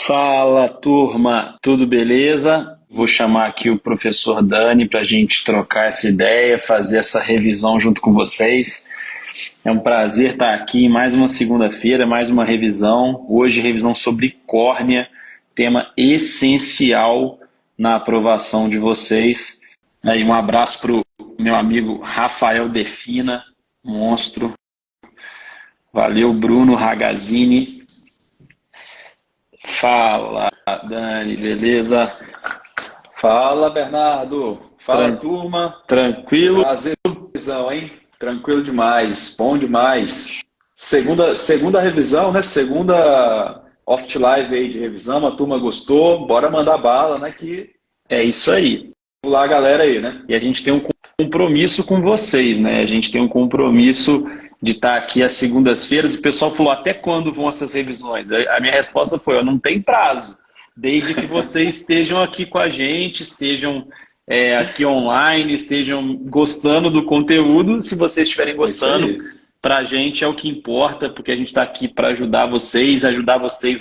Fala, turma, tudo beleza? Vou chamar aqui o professor Dani para a gente trocar essa ideia, fazer essa revisão junto com vocês. É um prazer estar aqui em mais uma segunda-feira, mais uma revisão. Hoje, revisão sobre córnea, tema essencial na aprovação de vocês. Aí, um abraço para o meu amigo Rafael Defina, monstro. Valeu, Bruno Ragazzini. Fala, Dani, beleza? Fala, Bernardo. Fala, turma. Tranquilo? Prazer, revisão, hein? Tranquilo demais, bom demais. Segunda revisão, né? Segunda Oft Live aí de revisão, a turma gostou. Bora mandar bala, né? Que É isso aí. vamos lá, galera aí, né? E a gente tem um compromisso com vocês, né? A gente tem um compromisso de estar aqui às segundas-feiras. O pessoal falou, até quando vão essas revisões? A minha resposta foi, ó, não tem prazo. Desde que vocês estejam aqui com a gente, estejam aqui online, estejam gostando do conteúdo. Se vocês estiverem gostando, para a gente é o que importa, porque a gente está aqui para ajudar vocês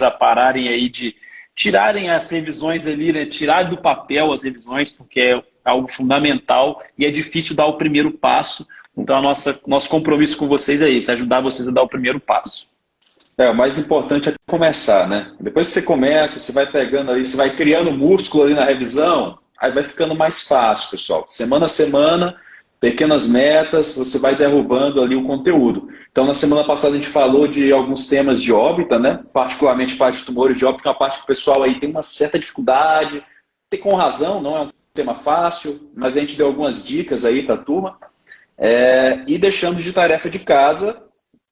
a pararem aí de tirarem as revisões ali, né? Tirar do papel as revisões, porque é algo fundamental e é difícil dar o primeiro passo. Então, nosso compromisso com vocês é esse, ajudar vocês a dar o primeiro passo. O mais importante é começar, né? Depois que você começa, você vai pegando ali, você vai criando músculo ali na revisão, aí vai ficando mais fácil, pessoal. Semana a semana, pequenas metas, você vai derrubando ali o conteúdo. Então, na semana passada a gente falou de alguns temas de órbita, né? Particularmente parte de tumores de órbita, que é uma parte que o pessoal aí tem uma certa dificuldade, tem com razão, não é um tema fácil, mas a gente deu algumas dicas aí para a turma. E deixamos de tarefa de casa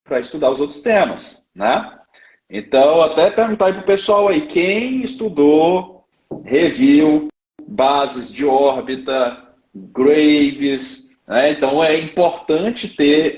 para estudar os outros temas, né? Então, até perguntar aí para o pessoal aí, quem estudou, reviu, bases de órbita, Graves, né? Então é importante ter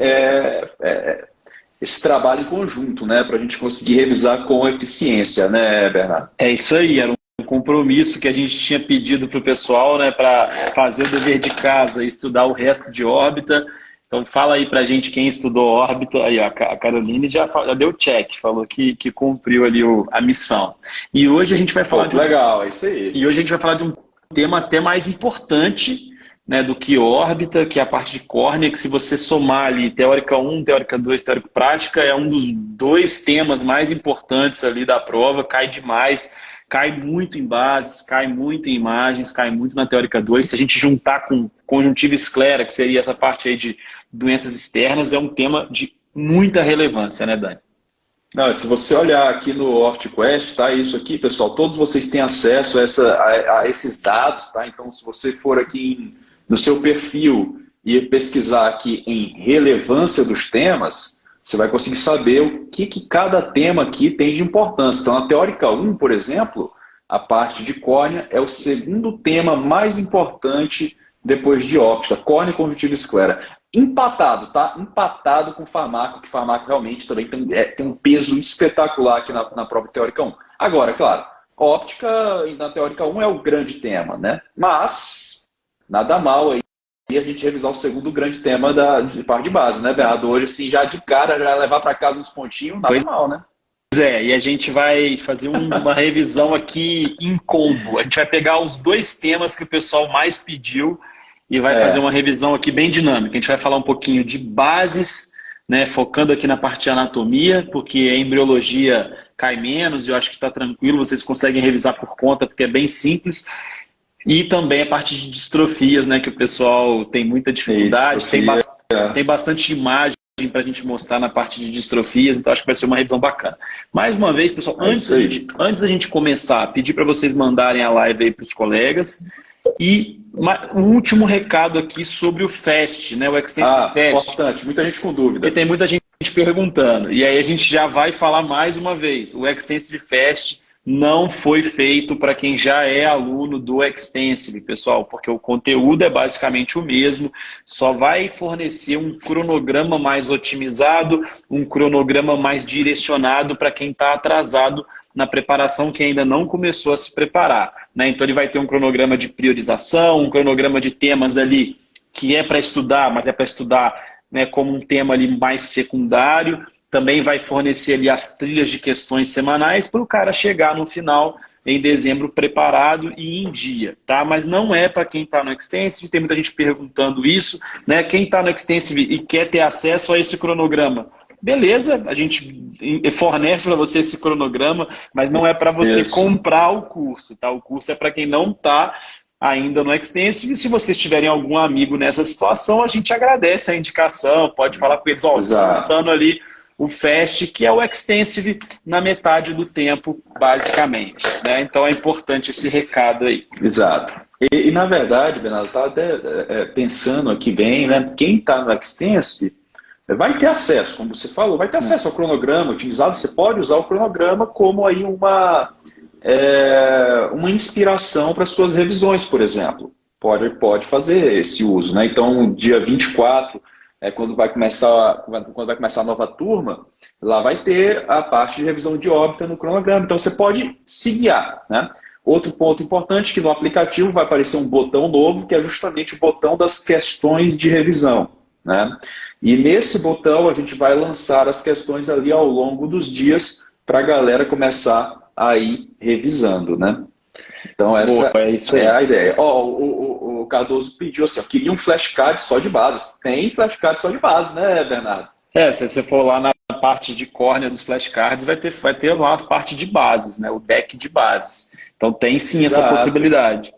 esse trabalho em conjunto, né? Para a gente conseguir revisar com eficiência, né, Bernardo? É isso aí, era um compromisso que a gente tinha pedido para o pessoal, né? Para fazer o dever de casa e estudar o resto de órbita. Então fala aí pra gente quem estudou órbita. Aí, a Caroline já deu check, falou que cumpriu ali a missão. E hoje a gente vai falar legal, é isso aí. E hoje a gente vai falar de um tema até mais importante, né, do que órbita, que é a parte de córnea, que se você somar ali teórica 1, teórica 2, teórica prática, é um dos dois temas mais importantes ali da prova, cai demais. Cai muito em bases, cai muito em imagens, cai muito na teórica 2. Se a gente juntar com conjuntiva esclera, que seria essa parte aí de doenças externas, é um tema de muita relevância, né, Dani? Não, se você olhar aqui no OptQuest, tá? Isso aqui, pessoal, todos vocês têm acesso a esses dados, tá? Então, se você for aqui no seu perfil e pesquisar aqui em relevância dos temas, você vai conseguir saber o que cada tema aqui tem de importância. Então, na teórica 1, por exemplo, a parte de córnea é o segundo tema mais importante depois de óptica. Córnea e conjuntiva esclera. Empatado, tá? Empatado com farmaco, que farmaco realmente também tem um peso espetacular aqui na prova teórica 1. Agora, claro, óptica na teórica 1 é o grande tema, né? Mas, nada mal aí. E a gente revisar o segundo grande tema de parte de base, né, Bernardo? Hoje, assim, já de cara, já levar para casa uns pontinhos, nada mal, né? Pois é, e a gente vai fazer uma revisão aqui em combo. A gente vai pegar os dois temas que o pessoal mais pediu e vai fazer uma revisão aqui bem dinâmica. A gente vai falar um pouquinho de bases, né, focando aqui na parte de anatomia, porque a embriologia cai menos e eu acho que está tranquilo, vocês conseguem revisar por conta, porque é bem simples. E também a parte de distrofias, né, que o pessoal tem muita dificuldade, tem bastante imagem para a gente mostrar na parte de distrofias, então acho que vai ser uma revisão bacana. Mais uma vez, pessoal, antes da gente começar, pedir para vocês mandarem a live aí para os colegas. E um último recado aqui sobre o FAST, né, o Extensive FAST. Importante, muita gente com dúvida. Porque tem muita gente perguntando. E aí a gente já vai falar mais uma vez, o Extensive FAST não foi feito para quem já é aluno do Extensive, pessoal, porque o conteúdo é basicamente o mesmo, só vai fornecer um cronograma mais otimizado, um cronograma mais direcionado para quem está atrasado na preparação, que ainda não começou a se preparar, né? Então ele vai ter um cronograma de priorização, um cronograma de temas ali que é para estudar, mas é para estudar, né, como um tema ali mais secundário. também vai fornecer ali as trilhas de questões semanais para o cara chegar no final em dezembro preparado e em dia, tá? Mas não é para quem está no Extensive, tem muita gente perguntando isso, né? Quem está no Extensive e quer ter acesso a esse cronograma, beleza, a gente fornece para você esse cronograma, mas não é para você comprar o curso, tá? O curso é para quem não está ainda no Extensive. Se vocês tiverem algum amigo nessa situação, a gente agradece a indicação, pode falar com eles, ó, estou lançando ali o FAST, que é o Extensive na metade do tempo, basicamente, né? Então é importante esse recado aí. Exato. E na verdade, Bernardo, eu estava até pensando aqui bem, né? Quem está no Extensive vai ter acesso, como você falou, vai ter acesso ao cronograma utilizado. Você pode usar o cronograma como aí uma inspiração para suas revisões, por exemplo. Pode fazer esse uso, né? Então, dia 24, quando vai começar a nova turma, lá vai ter a parte de revisão de órbita no cronograma. Então, você pode se guiar, né? Outro ponto importante, que no aplicativo vai aparecer um botão novo, que é justamente o botão das questões de revisão, né? E nesse botão a gente vai lançar as questões ali ao longo dos dias para a galera começar a ir revisando, né? Então essa é a ideia. O Cardoso pediu assim, queria um flashcard só de bases. Tem flashcard só de bases, né, Bernardo? Se você for lá na parte de córnea dos flashcards, vai ter lá a parte de bases, né? O deck de bases. Então tem sim essa possibilidade.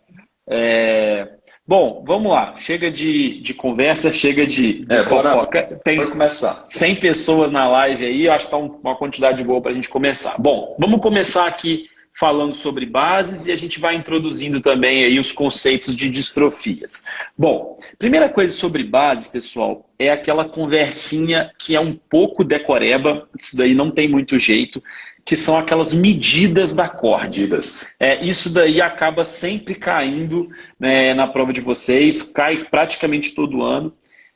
Bom, vamos lá. Chega de conversa, chega de fofoca. Tem começar. 100 pessoas na live aí, acho que está uma quantidade boa para a gente começar. Bom, vamos começar aqui falando sobre bases e a gente vai introduzindo também aí os conceitos de distrofias. Bom, primeira coisa sobre bases, pessoal, é aquela conversinha que é um pouco decoreba, isso daí não tem muito jeito, que são aquelas medidas da córnea. Isso daí acaba sempre caindo, né, na prova de vocês, cai praticamente todo ano.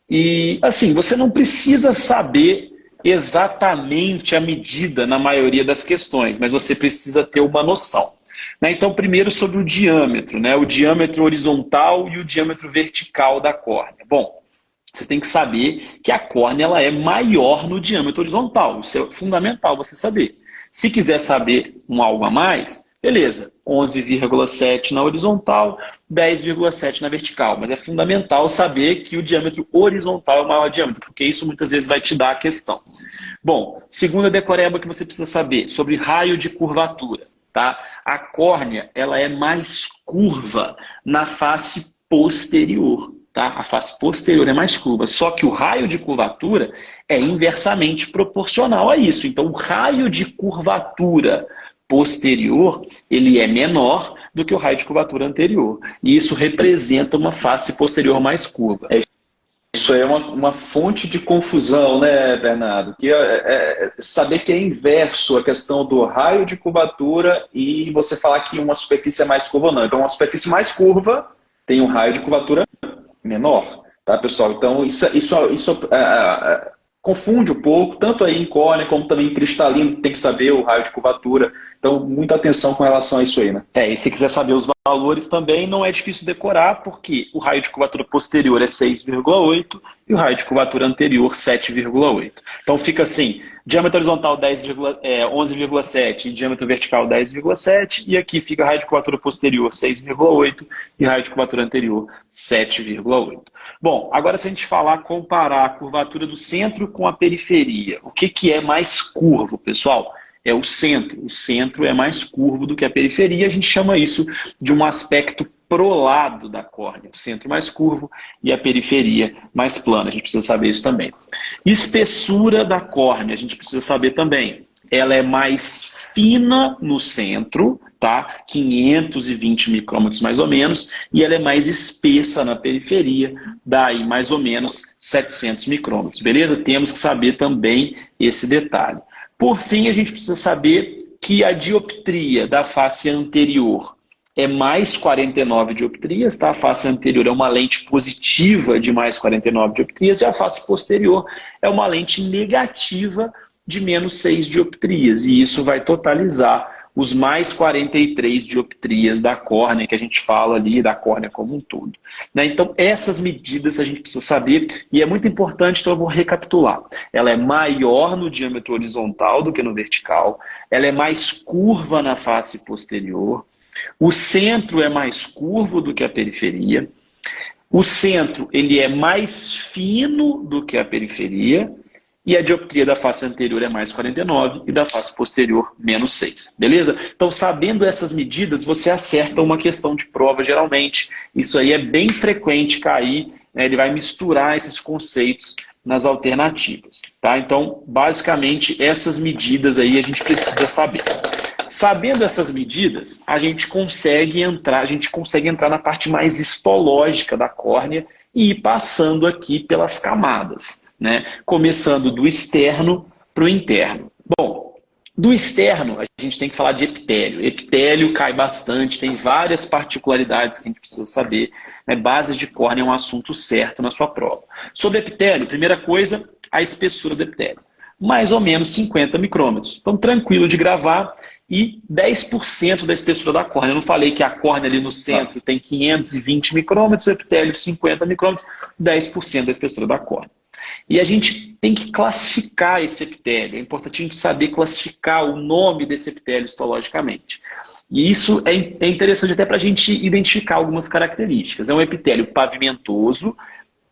E assim, você não precisa saber exatamente a medida na maioria das questões, mas você precisa ter uma noção. Né? Então, primeiro sobre o diâmetro, né? O diâmetro horizontal e o diâmetro vertical da córnea. Bom, você tem que saber que a córnea ela é maior no diâmetro horizontal. Isso é fundamental você saber. Se quiser saber algo a mais, beleza, 11,7 na horizontal, 10,7 na vertical. Mas é fundamental saber que o diâmetro horizontal é o maior diâmetro, porque isso muitas vezes vai te dar a questão. Bom, segunda decoreba que você precisa saber, sobre raio de curvatura. Tá? A córnea ela é mais curva na face posterior. Tá? A face posterior é mais curva, só que o raio de curvatura é inversamente proporcional a isso. Então, o raio de curvatura posterior ele é menor do que o raio de curvatura anterior. E isso representa uma face posterior mais curva. Isso é uma fonte de confusão, né, Bernardo? Que saber que é inverso a questão do raio de curvatura e você falar que uma superfície é mais curva ou não. Então, uma superfície mais curva tem um raio de curvatura menor, tá, pessoal? Então, isso confunde um pouco, tanto aí em córnea como também em cristalino, tem que saber o raio de curvatura. Então, muita atenção com relação a isso aí, né? E se quiser saber os valores também, não é difícil decorar, porque o raio de curvatura posterior é 6,8 e o raio de curvatura anterior 7,8. Então, fica assim, diâmetro horizontal 11,7 e diâmetro vertical 10,7, e aqui fica raio de curvatura posterior 6,8 e raio de curvatura anterior 7,8. Bom, agora se a gente comparar a curvatura do centro com a periferia, o que é mais curvo, pessoal? É o centro. O centro é mais curvo do que a periferia. A gente chama isso de um aspecto prolado da córnea. O centro mais curvo e a periferia mais plana. A gente precisa saber isso também. Espessura da córnea, a gente precisa saber também. Ela é mais fina no centro, tá? 520 micrômetros mais ou menos, e ela é mais espessa na periferia, daí mais ou menos 700 micrômetros, beleza? Temos que saber também esse detalhe. Por fim, a gente precisa saber que a dioptria da face anterior é mais 49 dioptrias, tá? A face anterior é uma lente positiva de mais 49 dioptrias e a face posterior é uma lente negativa de menos 6 dioptrias. E isso vai totalizar os mais 43 dioptrias da córnea, que a gente fala ali da córnea como um todo. Né? Então, essas medidas a gente precisa saber, e é muito importante, então eu vou recapitular. Ela é maior no diâmetro horizontal do que no vertical, ela é mais curva na face posterior, o centro é mais curvo do que a periferia, o centro ele é mais fino do que a periferia, e a dioptria da face anterior é mais 49 e da face posterior menos 6, beleza? Então, sabendo essas medidas, você acerta uma questão de prova geralmente. Isso aí é bem frequente cair, né? Ele vai misturar esses conceitos nas alternativas, tá? Então, basicamente, essas medidas aí a gente precisa saber. Sabendo essas medidas, a gente consegue entrar na parte mais histológica da córnea e ir passando aqui pelas camadas. Né? Começando do externo para o interno. Bom, do externo a gente tem que falar de epitélio. Epitélio cai bastante, tem várias particularidades que a gente precisa saber. Né? Bases de córnea é um assunto certo na sua prova. Sobre epitélio, primeira coisa, a espessura do epitélio. Mais ou menos 50 micrômetros. Então, tranquilo de gravar. E 10% da espessura da córnea. Eu não falei que a córnea ali no centro tem 520 micrômetros, o epitélio 50 micrômetros, 10% da espessura da córnea. E a gente tem que classificar esse epitélio. É importante a gente saber classificar o nome desse epitélio histologicamente. E isso é interessante até para a gente identificar algumas características. É um epitélio pavimentoso,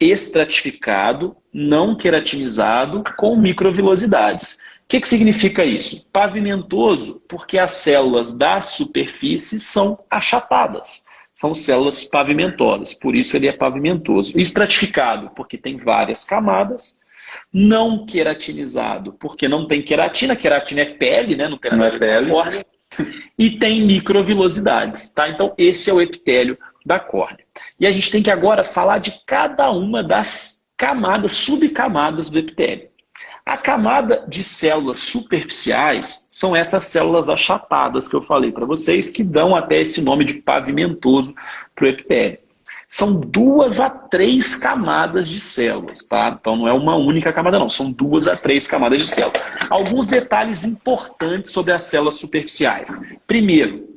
estratificado, não queratinizado, com microvilosidades. O que significa isso? Pavimentoso, porque as células da superfície são achatadas. São células pavimentosas, por isso ele é pavimentoso. Estratificado, porque tem várias camadas. Não queratinizado, porque não tem queratina. Queratina é pele, né? Não tem nada a ver com a córnea. E tem microvilosidades. Tá? Então, esse é o epitélio da córnea. E a gente tem que agora falar de cada uma das camadas, subcamadas do epitélio. A camada de células superficiais são essas células achatadas que eu falei para vocês, que dão até esse nome de pavimentoso para o epitélio. São 2 a 3 camadas de células, tá? Então não é uma única camada não, são 2 a 3 camadas de células. Alguns detalhes importantes sobre as células superficiais. Primeiro,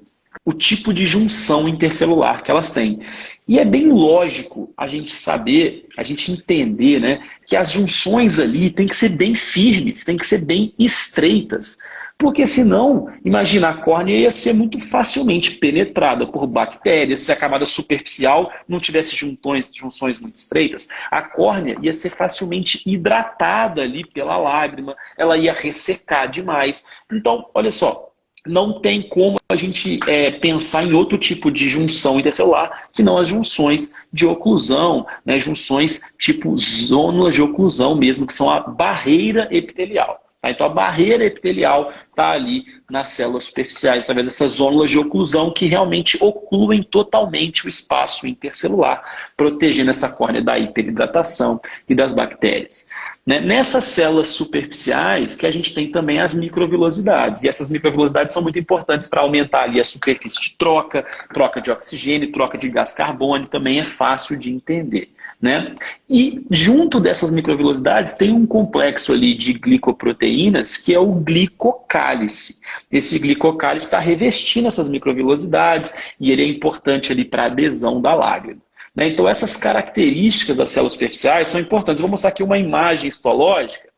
o tipo de junção intercelular que elas têm. E é bem lógico a gente saber, a gente entender, né, que as junções ali têm que ser bem firmes, têm que ser bem estreitas. Porque senão, imagina, a córnea ia ser muito facilmente penetrada por bactérias, se a camada superficial não tivesse junções muito estreitas, a córnea ia ser facilmente hidratada ali pela lágrima, ela ia ressecar demais. Então, olha só, não tem como a gente pensar em outro tipo de junção intercelular que não as junções de oclusão, né? Junções tipo zônulas de oclusão mesmo, que são a barreira epitelial. Tá? Então a barreira epitelial está ali nas células superficiais, através dessas zônulas de oclusão que realmente ocluem totalmente o espaço intercelular, protegendo essa córnea da hiperidratação e das bactérias. Né? Nessas células superficiais que a gente tem também as microvilosidades. E essas microvilosidades são muito importantes para aumentar ali a superfície de troca, troca de oxigênio, troca de gás carbônico, também é fácil de entender. Né? E junto dessas microvilosidades tem um complexo ali de glicoproteínas que é o glicocálice. Esse glicocálice está revestindo essas microvilosidades e ele é importante ali para a adesão da lágrima. Né? Então essas características das células superficiais são importantes. Eu vou mostrar aqui uma imagem histológica.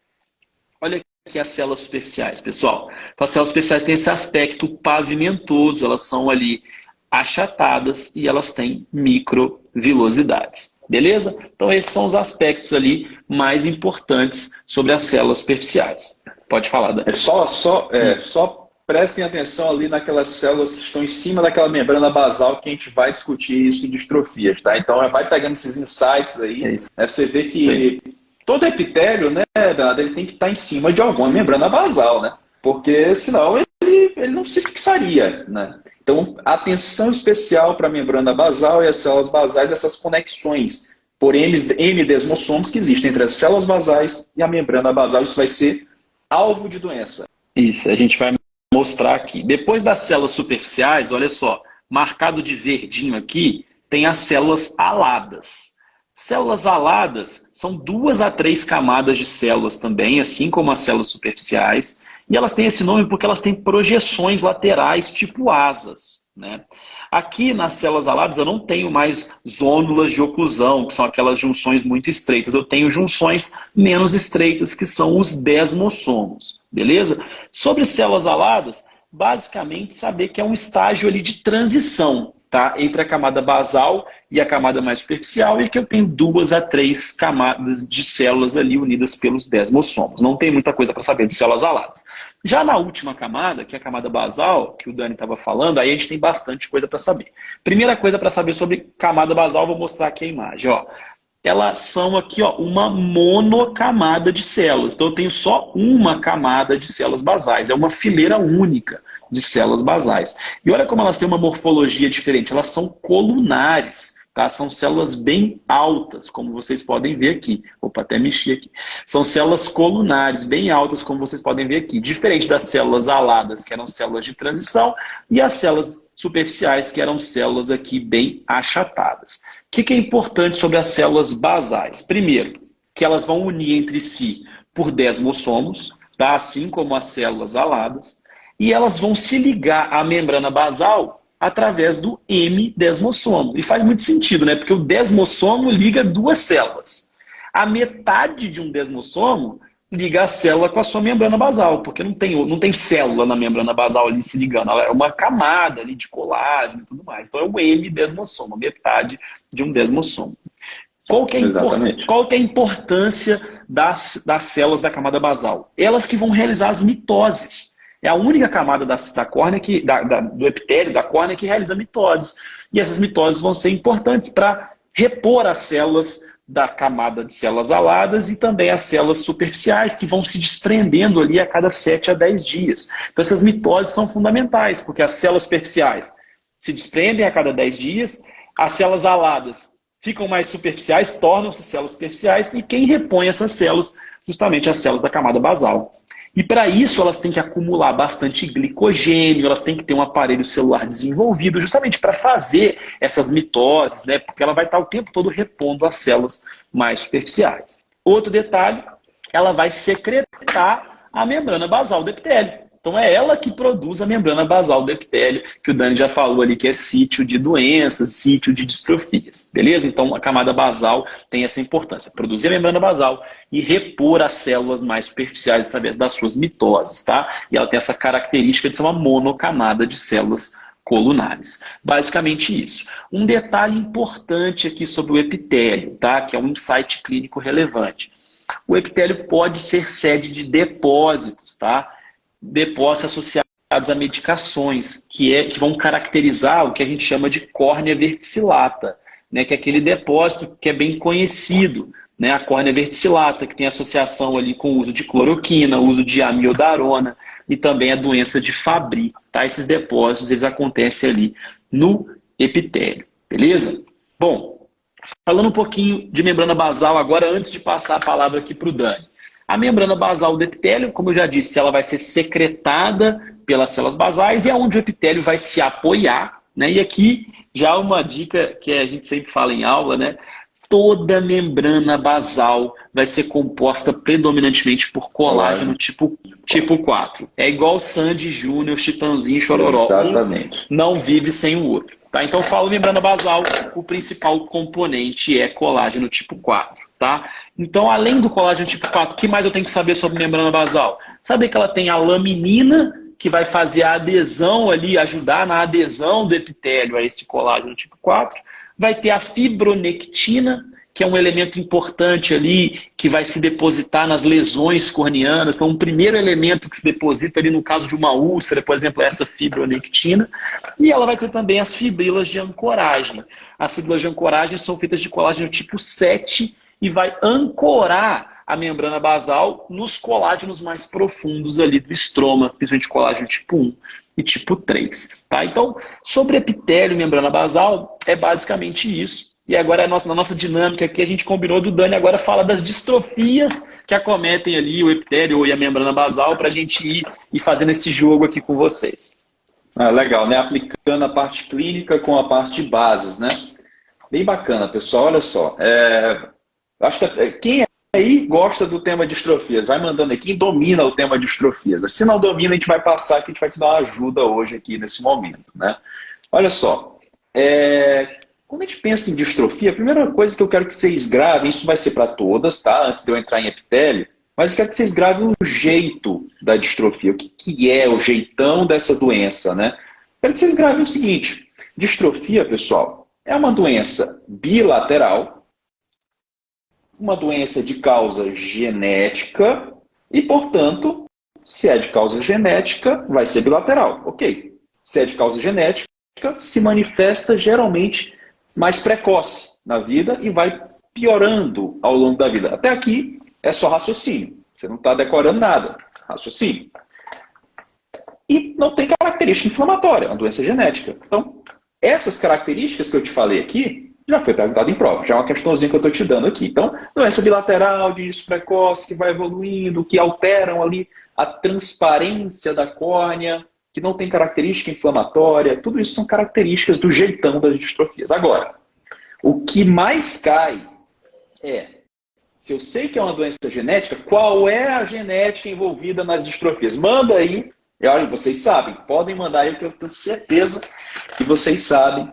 Olha aqui as células superficiais, pessoal. Então, as células superficiais têm esse aspecto pavimentoso, elas são ali achatadas e elas têm microvilosidades. Beleza? Então esses são os aspectos ali mais importantes sobre as células superficiais. Pode falar, Dani. Só prestem atenção ali naquelas células que estão em cima daquela membrana basal que a gente vai discutir isso em distrofias, tá? Então vai pegando esses insights aí, você vê que todo epitélio, né, ele tem que estar em cima de alguma membrana basal, né? Porque senão ele não se fixaria, né? Então, atenção especial para a membrana basal e as células basais, essas conexões por M desmossomos que existem entre as células basais e a membrana basal. Isso vai ser alvo de doença. Isso, a gente vai mostrar aqui. Depois das células superficiais, olha só, marcado de verdinho aqui, tem as células aladas. Células aladas são 2 a 3 camadas de células também, assim como as células superficiais. E elas têm esse nome porque elas têm projeções laterais, tipo asas, né? Aqui nas células aladas eu não tenho mais zônulas de oclusão, que são aquelas junções muito estreitas. Eu tenho junções menos estreitas, que são os desmossomos, beleza? Sobre células aladas, basicamente saber que é um estágio ali de transição, tá? Entre a camada basal e a camada mais superficial, e que eu tenho 2 a 3 camadas de células ali unidas pelos desmossomos. Não tem muita coisa para saber de células aladas. Já na última camada, que é a camada basal, que o Dani estava falando, aí a gente tem bastante coisa para saber. Primeira coisa para saber sobre camada basal, vou mostrar aqui a imagem. Ó. Elas são aqui uma monocamada de células. Então eu tenho só uma camada de células basais. É uma fileira única de células basais. E olha como elas têm uma morfologia diferente. Elas são colunares. Tá? São células bem altas, como vocês podem ver aqui. Opa, até mexi aqui. São células colunares, bem altas, como vocês podem ver aqui. Diferente das células aladas, que eram células de transição, e as células superficiais, que eram células aqui bem achatadas. O que é importante sobre as células basais? Primeiro, que elas vão unir entre si por desmossomos, tá? Assim como as células aladas, e elas vão se ligar à membrana basal através do M-desmossomo. E faz muito sentido, né? Porque o desmossomo liga 2 células. A metade de um desmossomo liga a célula com a sua membrana basal, porque não tem célula na membrana basal ali se ligando. Ela é uma camada ali de colágeno e tudo mais. Então é o M-desmossomo, metade de um desmossomo. Qual que é a importância das células da camada basal? Elas que vão realizar as mitoses. É a única camada da córnea do epitélio da córnea que realiza mitoses. E essas mitoses vão ser importantes para repor as células da camada de células aladas e também as células superficiais, que vão se desprendendo ali a cada 7 a 10 dias. Então essas mitoses são fundamentais, porque as células superficiais se desprendem a cada 10 dias, as células aladas ficam mais superficiais, tornam-se células superficiais, e quem repõe essas células, justamente as células da camada basal. E para isso elas têm que acumular bastante glicogênio, elas têm que ter um aparelho celular desenvolvido, justamente para fazer essas mitoses, né? Porque ela vai estar o tempo todo repondo as células mais superficiais. Outro detalhe, ela vai secretar a membrana basal do epitélio. Então é ela que produz a membrana basal do epitélio, que o Dani já falou ali, que é sítio de doenças, sítio de distrofias, beleza? Então a camada basal tem essa importância, produzir a membrana basal e repor as células mais superficiais através das suas mitoses, tá? E ela tem essa característica de ser uma monocamada de células colunares. Basicamente isso. Um detalhe importante aqui sobre o epitélio, tá? Que é um insight clínico relevante. O epitélio pode ser sede de depósitos, tá? Depósitos associados a medicações, que vão caracterizar o que a gente chama de córnea verticillata, né? Que é aquele depósito que é bem conhecido, né? A córnea verticillata, que tem associação ali com o uso de cloroquina, o uso de amiodarona e também a doença de Fabry. Tá? Esses depósitos eles acontecem ali no epitélio, beleza? Bom, falando um pouquinho de membrana basal agora, antes de passar a palavra aqui para o Dani. A membrana basal do epitélio, como eu já disse, ela vai ser secretada pelas células basais e é onde o epitélio vai se apoiar, né? E aqui já uma dica que a gente sempre fala em aula, né? Toda membrana basal vai ser composta predominantemente por colágeno tipo 4. É igual Sandy Júnior, Chitãozinho, Chororó. Exatamente. Um não vive sem o outro. Tá? Então, falo membrana basal, o principal componente é colágeno tipo 4. Tá? Então, além do colágeno tipo 4, o que mais eu tenho que saber sobre membrana basal? Saber que ela tem a laminina, que vai fazer a adesão ali, ajudar na adesão do epitélio a esse colágeno tipo 4. Vai ter a fibronectina, que é um elemento importante ali, que vai se depositar nas lesões corneanas. Então, um primeiro elemento que se deposita ali no caso de uma úlcera, por exemplo, é essa fibronectina. E ela vai ter também as fibrilas de ancoragem. As fibrilas de ancoragem são feitas de colágeno tipo 7 e vai ancorar a membrana basal nos colágenos mais profundos ali do estroma, principalmente colágeno tipo 1 e tipo 3. Tá? Então, sobre epitélio e membrana basal, é basicamente isso. E agora, na nossa dinâmica aqui, a gente combinou do Dani agora fala das distrofias que acometem ali o epitélio e a membrana basal para a gente ir fazendo esse jogo aqui com vocês. Legal, né? Aplicando a parte clínica com a parte de bases, né? Bem bacana, pessoal. Olha só. Acho que quem aí gosta do tema distrofias, vai mandando aí. Quem domina o tema distrofias. Se não domina, a gente vai passar que a gente vai te dar uma ajuda hoje aqui nesse momento, né? Olha só. Quando a gente pensa em distrofia, a primeira coisa que eu quero que vocês gravem, isso vai ser para todas, tá? Antes de eu entrar em epitélio, mas eu quero que vocês gravem o jeito da distrofia. O que é o jeitão dessa doença, né? Quero que vocês gravem o seguinte. Distrofia, pessoal, é uma doença bilateral, uma doença de causa genética e, portanto, se é de causa genética, vai ser bilateral. Ok. Se é de causa genética, se manifesta geralmente mais precoce na vida e vai piorando ao longo da vida. Até aqui é só raciocínio. Você não está decorando nada. Raciocínio. E não tem característica inflamatória, é uma doença genética. Então, essas características que eu te falei aqui, já foi perguntado em prova. Já é uma questãozinha que eu estou te dando aqui. Então, doença bilateral, de início precoce, que vai evoluindo, que alteram ali a transparência da córnea, que não tem característica inflamatória, tudo isso são características do jeitão das distrofias. Agora, o que mais cai se eu sei que é uma doença genética, qual é a genética envolvida nas distrofias? Manda aí, e olha, vocês sabem, podem mandar aí, porque eu tenho certeza que vocês sabem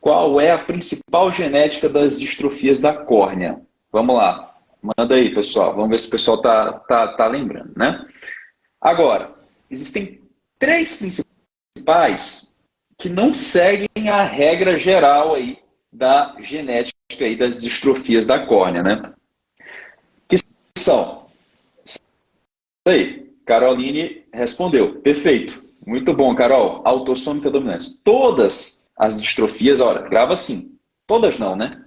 qual é a principal genética das distrofias da córnea. Vamos lá, manda aí, pessoal, vamos ver se o pessoal tá lembrando, né? Agora, existem 3 principais que não seguem a regra geral aí da genética aí das distrofias da córnea, né? Que são... Isso aí, Caroline respondeu. Perfeito. Muito bom, Carol. Autossômica dominante. Todas as distrofias, olha, grava assim. Todas não, né?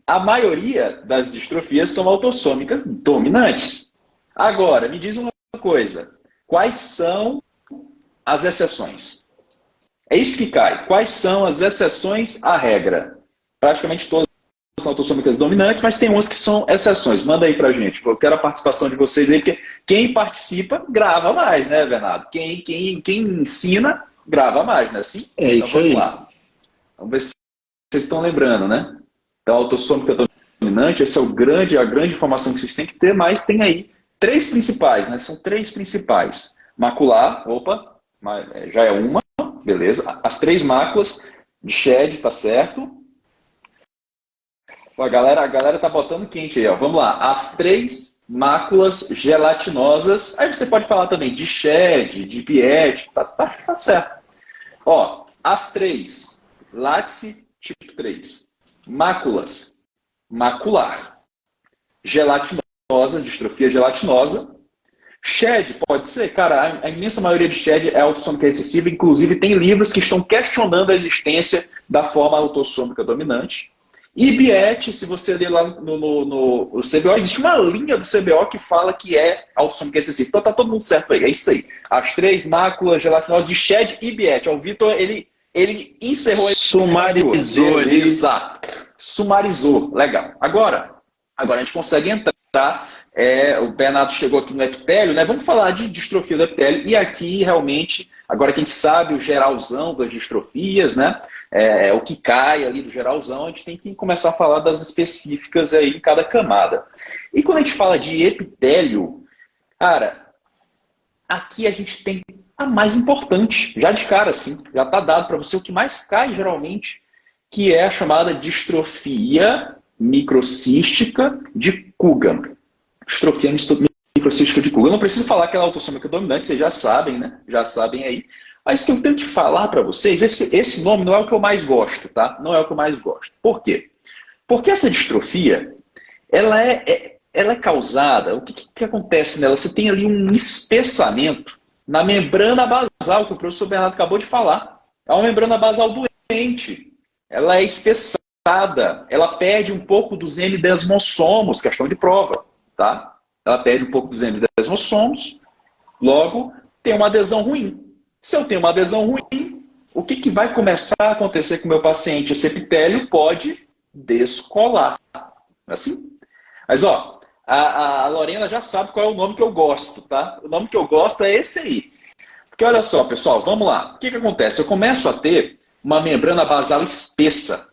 A maioria das distrofias são autossômicas dominantes. Agora, me diz uma coisa. Quais são as exceções? É isso que cai. Quais são as exceções à regra? Praticamente todas são autossômicas dominantes, mas tem umas que são exceções. Manda aí pra gente. Eu quero a participação de vocês aí, porque quem participa grava mais, né, Bernardo? Quem ensina, grava mais, né? Assim? É isso então, aí. Lá. Vamos ver se vocês estão lembrando, né? Então, autossômica dominante, essa é a grande informação que vocês têm que ter, mas tem aí 3 principais, né? São 3 principais. Macular, opa, já é uma, beleza. As 3 máculas de Shed, tá certo? A galera tá botando quente aí, ó. Vamos lá. As 3 máculas gelatinosas. Aí você pode falar também de Shed, de Biet, tá certo. Ó, as 3. Látice, tipo 3. Máculas, macular. Gelatinosa, distrofia gelatinosa. Shed pode ser, cara, a imensa maioria de Shed é autossômica recessiva, inclusive tem livros que estão questionando a existência da forma autossômica dominante. E Biet, se você ler lá no CBO, existe uma linha do CBO que fala que é autossômica recessiva. Então tá todo mundo certo aí, é isso aí. As 3 máculas gelatinosas de Shed e Biet. O Vitor, ele encerrou... Sumarizou ali. Exato. Sumarizou, legal. Agora a gente consegue entrar... o Bernardo chegou aqui no epitélio, né? Vamos falar de distrofia do epitélio. E aqui, realmente, agora que a gente sabe o geralzão das distrofias, né? O que cai ali do geralzão, a gente tem que começar a falar das específicas aí em cada camada. E quando a gente fala de epitélio, cara, aqui a gente tem a mais importante, já de cara, assim, já está dado para você o que mais cai geralmente, que é a chamada distrofia microcística de Coogan. Distrofia microcística de Coogan. Eu não preciso falar que ela é autossômica dominante, vocês já sabem, né? Já sabem aí. Mas o que eu tenho que falar para vocês, esse nome não é o que eu mais gosto, tá? Não é o que eu mais gosto. Por quê? Porque essa distrofia, ela é causada... O que acontece nela? Você tem ali um espessamento na membrana basal, que o professor Bernardo acabou de falar. É uma membrana basal doente. Ela é espessada. Ela perde um pouco dos M-desmossomos, questão de prova. Tá? Ela perde um pouco dos M-desmossomos, logo tem uma adesão ruim. Se eu tenho uma adesão ruim, o que vai começar a acontecer com o meu paciente? Esse epitélio pode descolar. Assim? Mas, ó, a Lorena já sabe qual é o nome que eu gosto, tá? O nome que eu gosto é esse aí. Porque, olha só, pessoal, vamos lá. O que acontece? Eu começo a ter uma membrana basal espessa.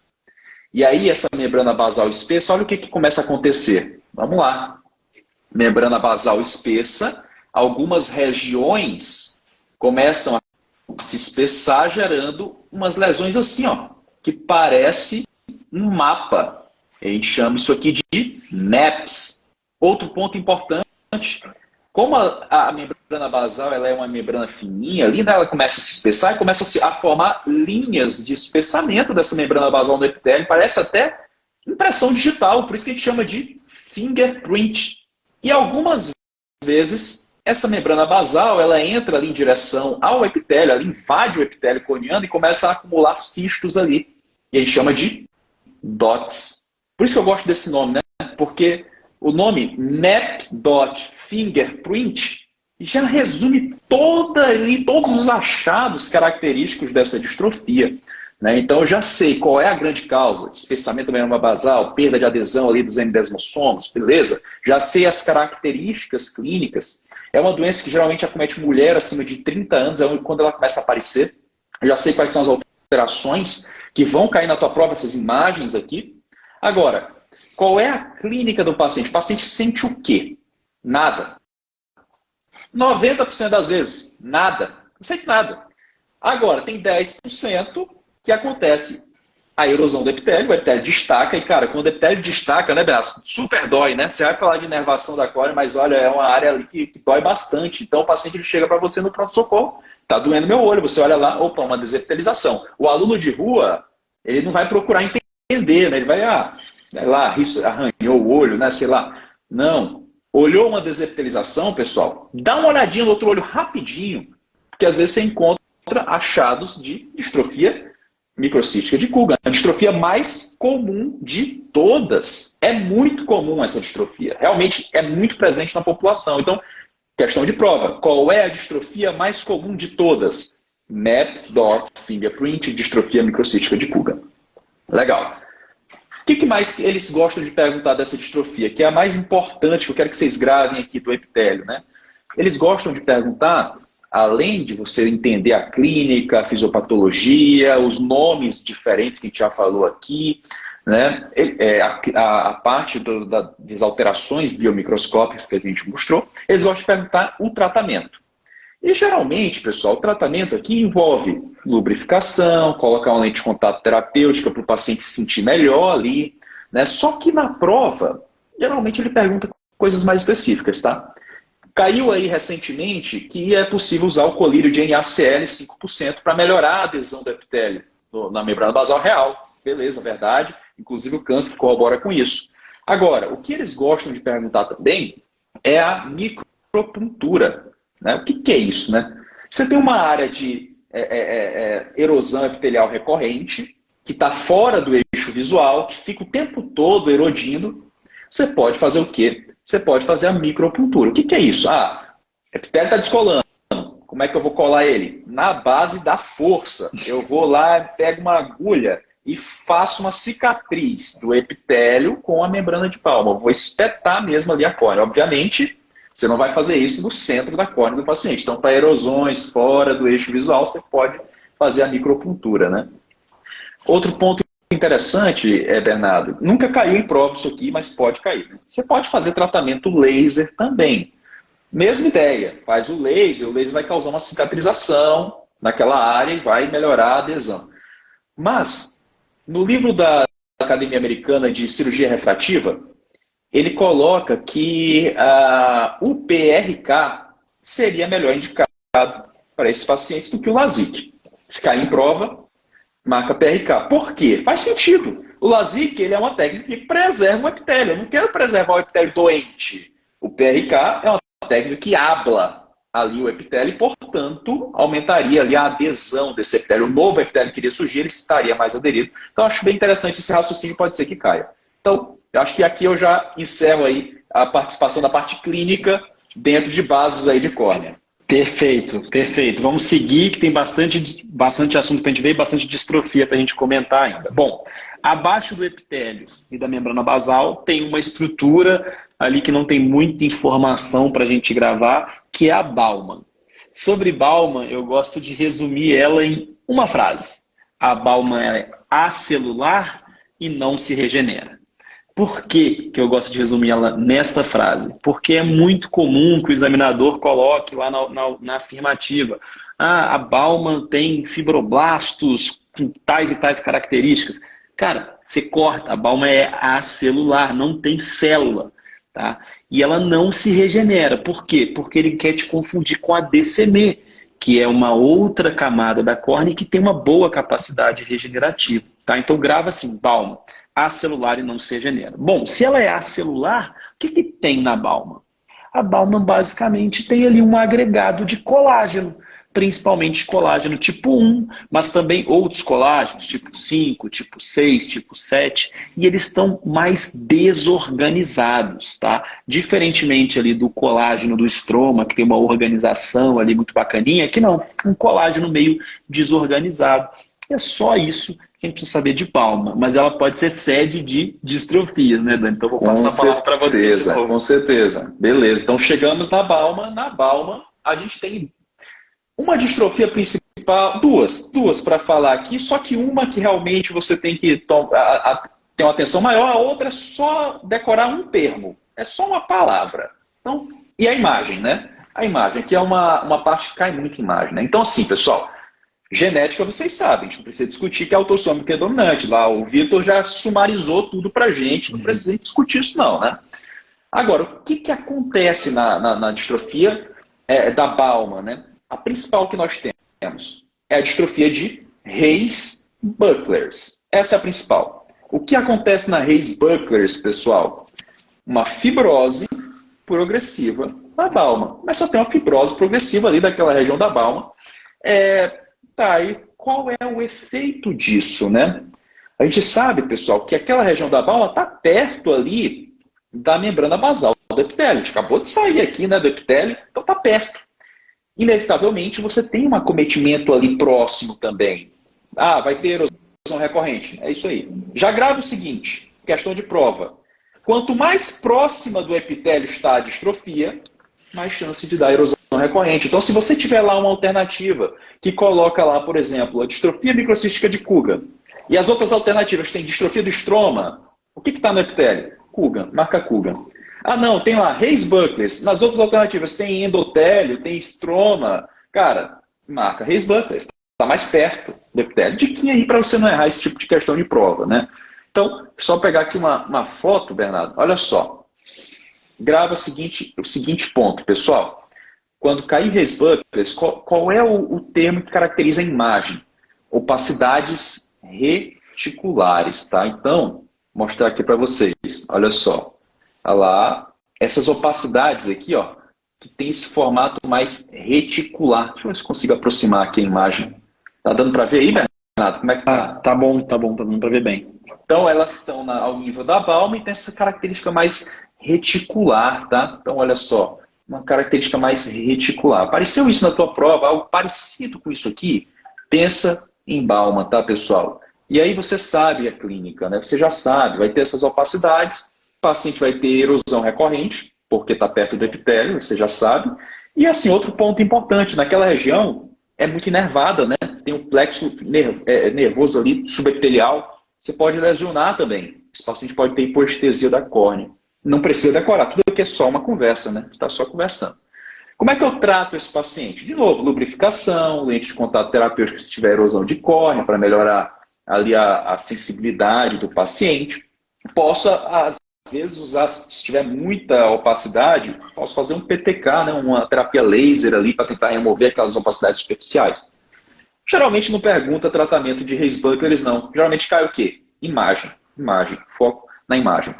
E aí essa membrana basal espessa, olha o que começa a acontecer. Vamos lá. Membrana basal espessa, algumas regiões começam a se espessar, gerando umas lesões assim, ó, que parece um mapa. A gente chama isso aqui de NEPs. Outro ponto importante, como a membrana basal ela é uma membrana fininha, ali ela começa a se espessar e começa a formar linhas de espessamento dessa membrana basal no epitélio. Parece até impressão digital, por isso que a gente chama de fingerprint. E algumas vezes essa membrana basal ela entra ali em direção ao epitélio, ela invade o epitélio corneano e começa a acumular cistos ali. E a gente chama de DOTS. Por isso que eu gosto desse nome, né? Porque o nome NEP Dot Fingerprint já resume todos os achados característicos dessa distrofia. Né? Então eu já sei qual é a grande causa: espessamento da membrana basal, perda de adesão ali dos endesmossomos, beleza? Já sei as características clínicas. É uma doença que geralmente acomete mulher acima de 30 anos, é quando ela começa a aparecer. Eu já sei quais são as alterações que vão cair na tua prova, essas imagens aqui. Agora, qual é a clínica do paciente? O paciente sente o quê? Nada. 90% das vezes, nada. Não sente nada. Agora, tem 10% que acontece a erosão do epitélio, o epitélio destaca, e cara, quando o epitélio destaca, né, Beatriz, super dói, né? Você vai falar de inervação da córnea, mas olha, é uma área ali que dói bastante. Então o paciente ele chega para você no pronto-socorro, tá doendo meu olho, você olha lá, opa, uma desepitelização. O aluno de rua, ele não vai procurar entender, né? Ele vai, lá, arranhou o olho, né? Sei lá. Não. Olhou uma desepitelização, pessoal, dá uma olhadinha no outro olho rapidinho, porque às vezes você encontra achados de distrofia microcística de Coogan, a distrofia mais comum de todas. É muito comum essa distrofia. Realmente é muito presente na população. Então, questão de prova. Qual é a distrofia mais comum de todas? NEP, DOT, Fingerprint, distrofia microcística de Coogan. Legal. O que mais eles gostam de perguntar dessa distrofia? Que é a mais importante, que eu quero que vocês gravem aqui do epitélio, né? Eles gostam de perguntar, além de você entender a clínica, a fisiopatologia, os nomes diferentes que a gente já falou aqui, né? A parte das alterações biomicroscópicas que a gente mostrou, eles gostam de perguntar o tratamento. E geralmente, pessoal, o tratamento aqui envolve lubrificação, colocar uma lente de contato terapêutica para o paciente se sentir melhor ali, né? Só que na prova, geralmente ele pergunta coisas mais específicas, tá? Caiu aí recentemente que é possível usar o colírio de NaCl 5% para melhorar a adesão do epitélio na membrana basal real. Beleza, verdade. Inclusive o câncer corrobora com isso. Agora, o que eles gostam de perguntar também é a micropuntura. Né? O que é isso? Né? Você tem uma área de erosão epitelial recorrente, que está fora do eixo visual, que fica o tempo todo erodindo. Você pode fazer o quê? Você pode fazer a micropuntura. O que é isso? O epitélio está descolando. Como é que eu vou colar ele? Na base da força. Eu vou lá, pego uma agulha e faço uma cicatriz do epitélio com a membrana de Palmer. Eu vou espetar mesmo ali a córnea. Obviamente, você não vai fazer isso no centro da córnea do paciente. Então, para erosões fora do eixo visual, você pode fazer a micropuntura, né? Outro ponto interessante, Bernardo, nunca caiu em prova isso aqui, mas pode cair. Né? Você pode fazer tratamento laser também. Mesma ideia, faz o laser vai causar uma cicatrização naquela área e vai melhorar a adesão. Mas, no livro da Academia Americana de Cirurgia Refrativa, ele coloca que o PRK seria melhor indicado para esses pacientes do que o LASIK. Se cair em prova, marca PRK. Por quê? Faz sentido. O LASIK ele é uma técnica que preserva o epitélio. Eu não quero preservar o epitélio doente. O PRK é uma técnica que abla ali o epitélio e, portanto, aumentaria ali a adesão desse epitélio. O novo epitélio que iria surgir, ele estaria mais aderido. Então, acho bem interessante esse raciocínio, pode ser que caia. Então, eu acho que aqui eu já encerro aí a participação da parte clínica dentro de bases aí de córnea. Perfeito, perfeito. Vamos seguir, que tem bastante assunto para a gente ver e bastante distrofia para a gente comentar ainda. Bom, abaixo do epitélio e da membrana basal tem uma estrutura ali que não tem muita informação para a gente gravar, que é a Baumann. Sobre Baumann, eu gosto de resumir ela em uma frase. A Baumann é acelular e não se regenera. Por que eu gosto de resumir ela nesta frase? Porque é muito comum que o examinador coloque lá na afirmativa: a Bauman tem fibroblastos com tais e tais características. Cara, você corta, a Bauman é acelular, não tem célula. Tá? E ela não se regenera. Por quê? Porque ele quer te confundir com a DCM, que é uma outra camada da córnea que tem uma boa capacidade regenerativa. Tá? Então grava assim, Bauman, acelular e não se regenera. Bom, se ela é acelular, o que tem na Bauman? A Bauman basicamente tem ali um agregado de colágeno, principalmente colágeno tipo 1, mas também outros colágenos, tipo 5, tipo 6, tipo 7, e eles estão mais desorganizados, tá? Diferentemente ali do colágeno do estroma, que tem uma organização ali muito bacaninha, aqui não, um colágeno meio desorganizado. É só isso que a gente precisa saber de Bauman, mas ela pode ser sede de distrofias, né, Dani? Então eu vou passar a palavra para você. Com certeza. Beleza, então chegamos na Bauman. Na Bauman, a gente tem uma distrofia principal, duas para falar aqui, só que uma que realmente você tem que ter uma atenção maior, a outra é só decorar um termo, é só uma palavra. Então, e a imagem, né? A imagem, que é uma parte que cai muito em imagem, né? Então, assim, pessoal, genética vocês sabem, a gente não precisa discutir que é autossômico e dominante. Lá o Vitor já sumarizou tudo pra gente, não precisa discutir isso não, né? Agora, o que acontece na distrofia da Bauman, né? A principal que nós temos é a distrofia de Reis-Bucklers. Essa é a principal. O que acontece na Reis-Bucklers, pessoal? Uma fibrose progressiva na Bauman. Mas só tem uma fibrose progressiva ali daquela região da Bauman. Tá, e qual é o efeito disso, né? A gente sabe, pessoal, que aquela região da Bauman está perto ali da membrana basal do epitélio. A gente acabou de sair aqui, né, do epitélio, então está perto. Inevitavelmente, você tem um acometimento ali próximo também. Vai ter erosão recorrente. É isso aí. Já grava o seguinte, questão de prova. Quanto mais próxima do epitélio está a distrofia, mais chance de dar erosão recorrente. Então, se você tiver lá uma alternativa que coloca lá, por exemplo, a distrofia microcística de Coogan, e as outras alternativas têm distrofia do estroma, o que está no epitélio? Coogan, marca Coogan. Não, tem lá Reis-Bucklers. Nas outras alternativas tem endotélio, tem estroma. Cara, marca Reis-Bucklers. Está mais perto do epitélio. Diquinha aí para você não errar esse tipo de questão de prova, né? Então, só pegar aqui uma foto, Bernardo. Olha só. Grava o seguinte ponto, pessoal. Quando cair Reis-Bucklers, qual é o termo que caracteriza a imagem? Opacidades reticulares, tá? Então, vou mostrar aqui para vocês. Olha só. Olha lá, essas opacidades aqui, ó, que tem esse formato mais reticular. Deixa eu ver se eu consigo aproximar aqui a imagem. Tá dando para ver aí, Bernardo? Como é que tá? Tá bom, tá dando para ver bem. Então, elas estão ao nível da Bauman e tem essa característica mais reticular, tá? Então, olha só, uma característica mais reticular. Apareceu isso na tua prova, algo parecido com isso aqui? Pensa em Bauman, tá, pessoal? E aí você sabe a clínica, né? Você já sabe, vai ter essas opacidades. O paciente vai ter erosão recorrente, porque está perto do epitélio, você já sabe. E assim, outro ponto importante, naquela região é muito inervada, né? Tem um plexo nervoso ali, subepitelial. Você pode lesionar também. Esse paciente pode ter hipoestesia da córnea. Não precisa decorar, tudo aqui é só uma conversa, né? Está só conversando. Como é que eu trato esse paciente? De novo, lubrificação, lente de contato terapêutica se tiver erosão de córnea, para melhorar ali a sensibilidade do paciente. Posso, às vezes, usar, se tiver muita opacidade, posso fazer um PTK, né, uma terapia laser ali para tentar remover aquelas opacidades superficiais. Geralmente não pergunta tratamento de Reis-Bucklers, não. Geralmente cai o quê? Imagem. Foco na imagem.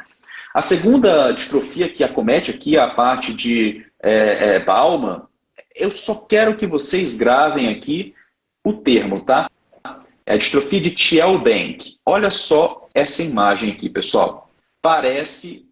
A segunda distrofia que acomete aqui a parte de Bauman, eu só quero que vocês gravem aqui o termo, tá? É a distrofia de Thiel-Bank. Olha só essa imagem aqui, pessoal. Parece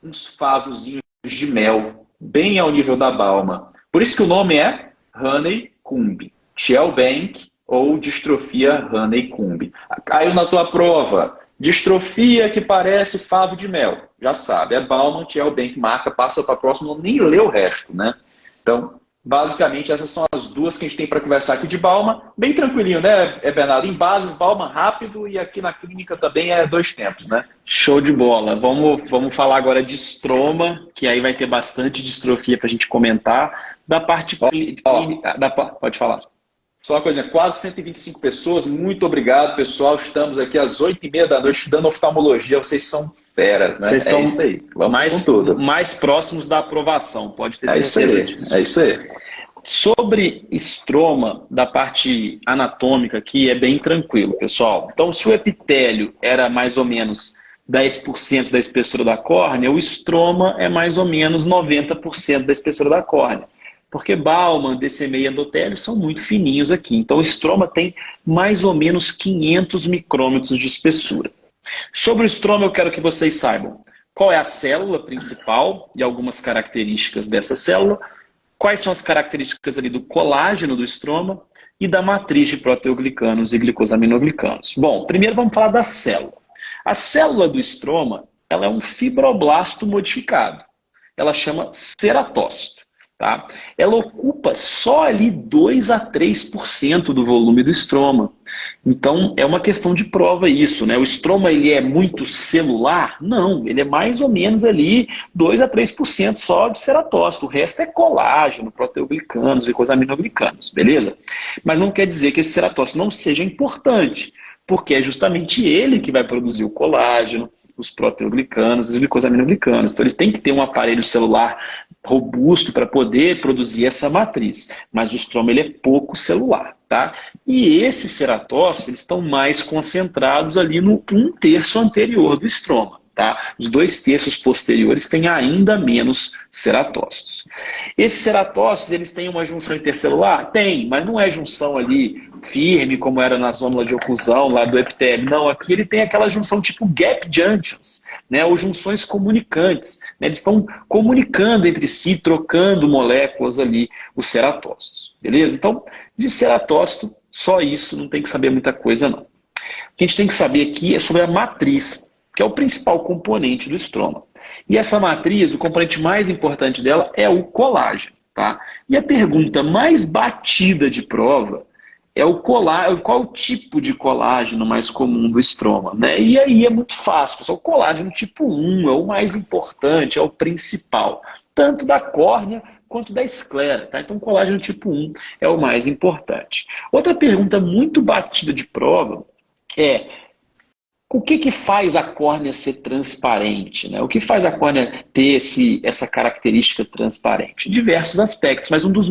uns favozinhos de mel, bem ao nível da Bauman. Por isso que o nome é Honeycomb. Thiel-Bank ou distrofia Honeycomb. Caiu na tua prova. Distrofia que parece favo de mel. Já sabe, é Bauman, Thiel-Bank, marca, passa para a próxima, nem lê o resto, né? Então, Basicamente, essas são as duas que a gente tem para conversar aqui de Bauman. Bem tranquilinho, né, Bernardo? Em bases, Bauman rápido e aqui na clínica também é 2 tempos, né? Show de bola. Vamos falar agora de estroma, que aí vai ter bastante distrofia para a gente comentar. Da parte clínica... Pode falar. Só uma coisa, quase 125 pessoas. Muito obrigado, pessoal. Estamos aqui às 8h30 da noite estudando oftalmologia. Vocês são feras, né? Vocês estão isso aí. Vamos com tudo. Mais próximos da aprovação, pode ter certeza disso. É isso aí. Sobre estroma, da parte anatômica aqui, é bem tranquilo, pessoal. Então, se o epitélio era mais ou menos 10% da espessura da córnea, o estroma é mais ou menos 90% da espessura da córnea. Porque Bauman, DCM e endotélio são muito fininhos aqui. Então, o estroma tem mais ou menos 500 micrômetros de espessura. Sobre o estroma, eu quero que vocês saibam qual é a célula principal e algumas características dessa célula, quais são as características ali do colágeno do estroma e da matriz de proteoglicanos e glicosaminoglicanos. Bom, primeiro vamos falar da célula. A célula do estroma, ela é um fibroblasto modificado. Ela chama ceratócito. Tá? Ela ocupa só ali 2 a 3% do volume do estroma. Então, é uma questão de prova isso, né? O estroma, ele é muito celular? Não, ele é mais ou menos ali 2 a 3% só de ceratócito. O resto é colágeno, proteoglicanos, glicosaminoglicanos, beleza? Mas não quer dizer que esse ceratócito não seja importante, porque é justamente ele que vai produzir o colágeno, os proteoglicanos e os glicosaminoglicanos. Então, eles têm que ter um aparelho celular robusto para poder produzir essa matriz. Mas o estroma, ele é pouco celular, tá? E esses ceratócitos, eles estão mais concentrados ali no 1/3 anterior do estroma, tá? Os 2/3 posteriores têm ainda menos ceratócitos. Esses ceratócitos, eles têm uma junção intercelular? Tem, mas não é junção ali firme, como era na zona de oclusão lá do epitélio. Não, aqui ele tem aquela junção tipo gap junctions, né, ou junções comunicantes. Né, eles estão comunicando entre si, trocando moléculas ali, os ceratócitos. Beleza? Então, de ceratócito, só isso, não tem que saber muita coisa não. O que a gente tem que saber aqui é sobre a matriz, que é o principal componente do estroma. E essa matriz, o componente mais importante dela é o colágeno. Tá? E a pergunta mais batida de prova é o colágeno, qual é o tipo de colágeno mais comum do estroma, né? E aí é muito fácil, pessoal. O colágeno tipo 1 é o mais importante, é o principal, tanto da córnea quanto da esclera, tá? Então o colágeno tipo 1 é o mais importante. Outra pergunta muito batida de prova é: o que faz a córnea ser transparente, né? O que faz a córnea ter essa característica transparente? Diversos aspectos, mas um dos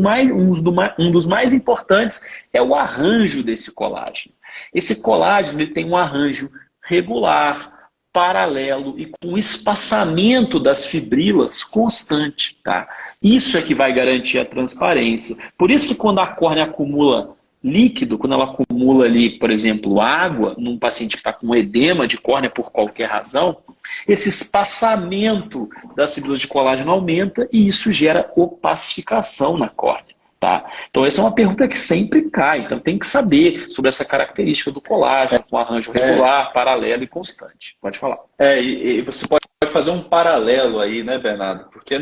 mais importantes é o arranjo desse colágeno. Esse colágeno ele tem um arranjo regular, paralelo e com espaçamento das fibrilas constante. Tá? Isso é que vai garantir a transparência. Por isso que quando a córnea acumula líquido, quando ela acumula ali, por exemplo, água, num paciente que está com edema de córnea por qualquer razão, esse espaçamento das fibras de colágeno aumenta e isso gera opacificação na córnea. Tá? Então essa é uma pergunta que sempre cai, então tem que saber sobre essa característica do colágeno, com arranjo regular, paralelo e constante. Pode falar. E você pode fazer um paralelo aí, né, Bernardo? Porque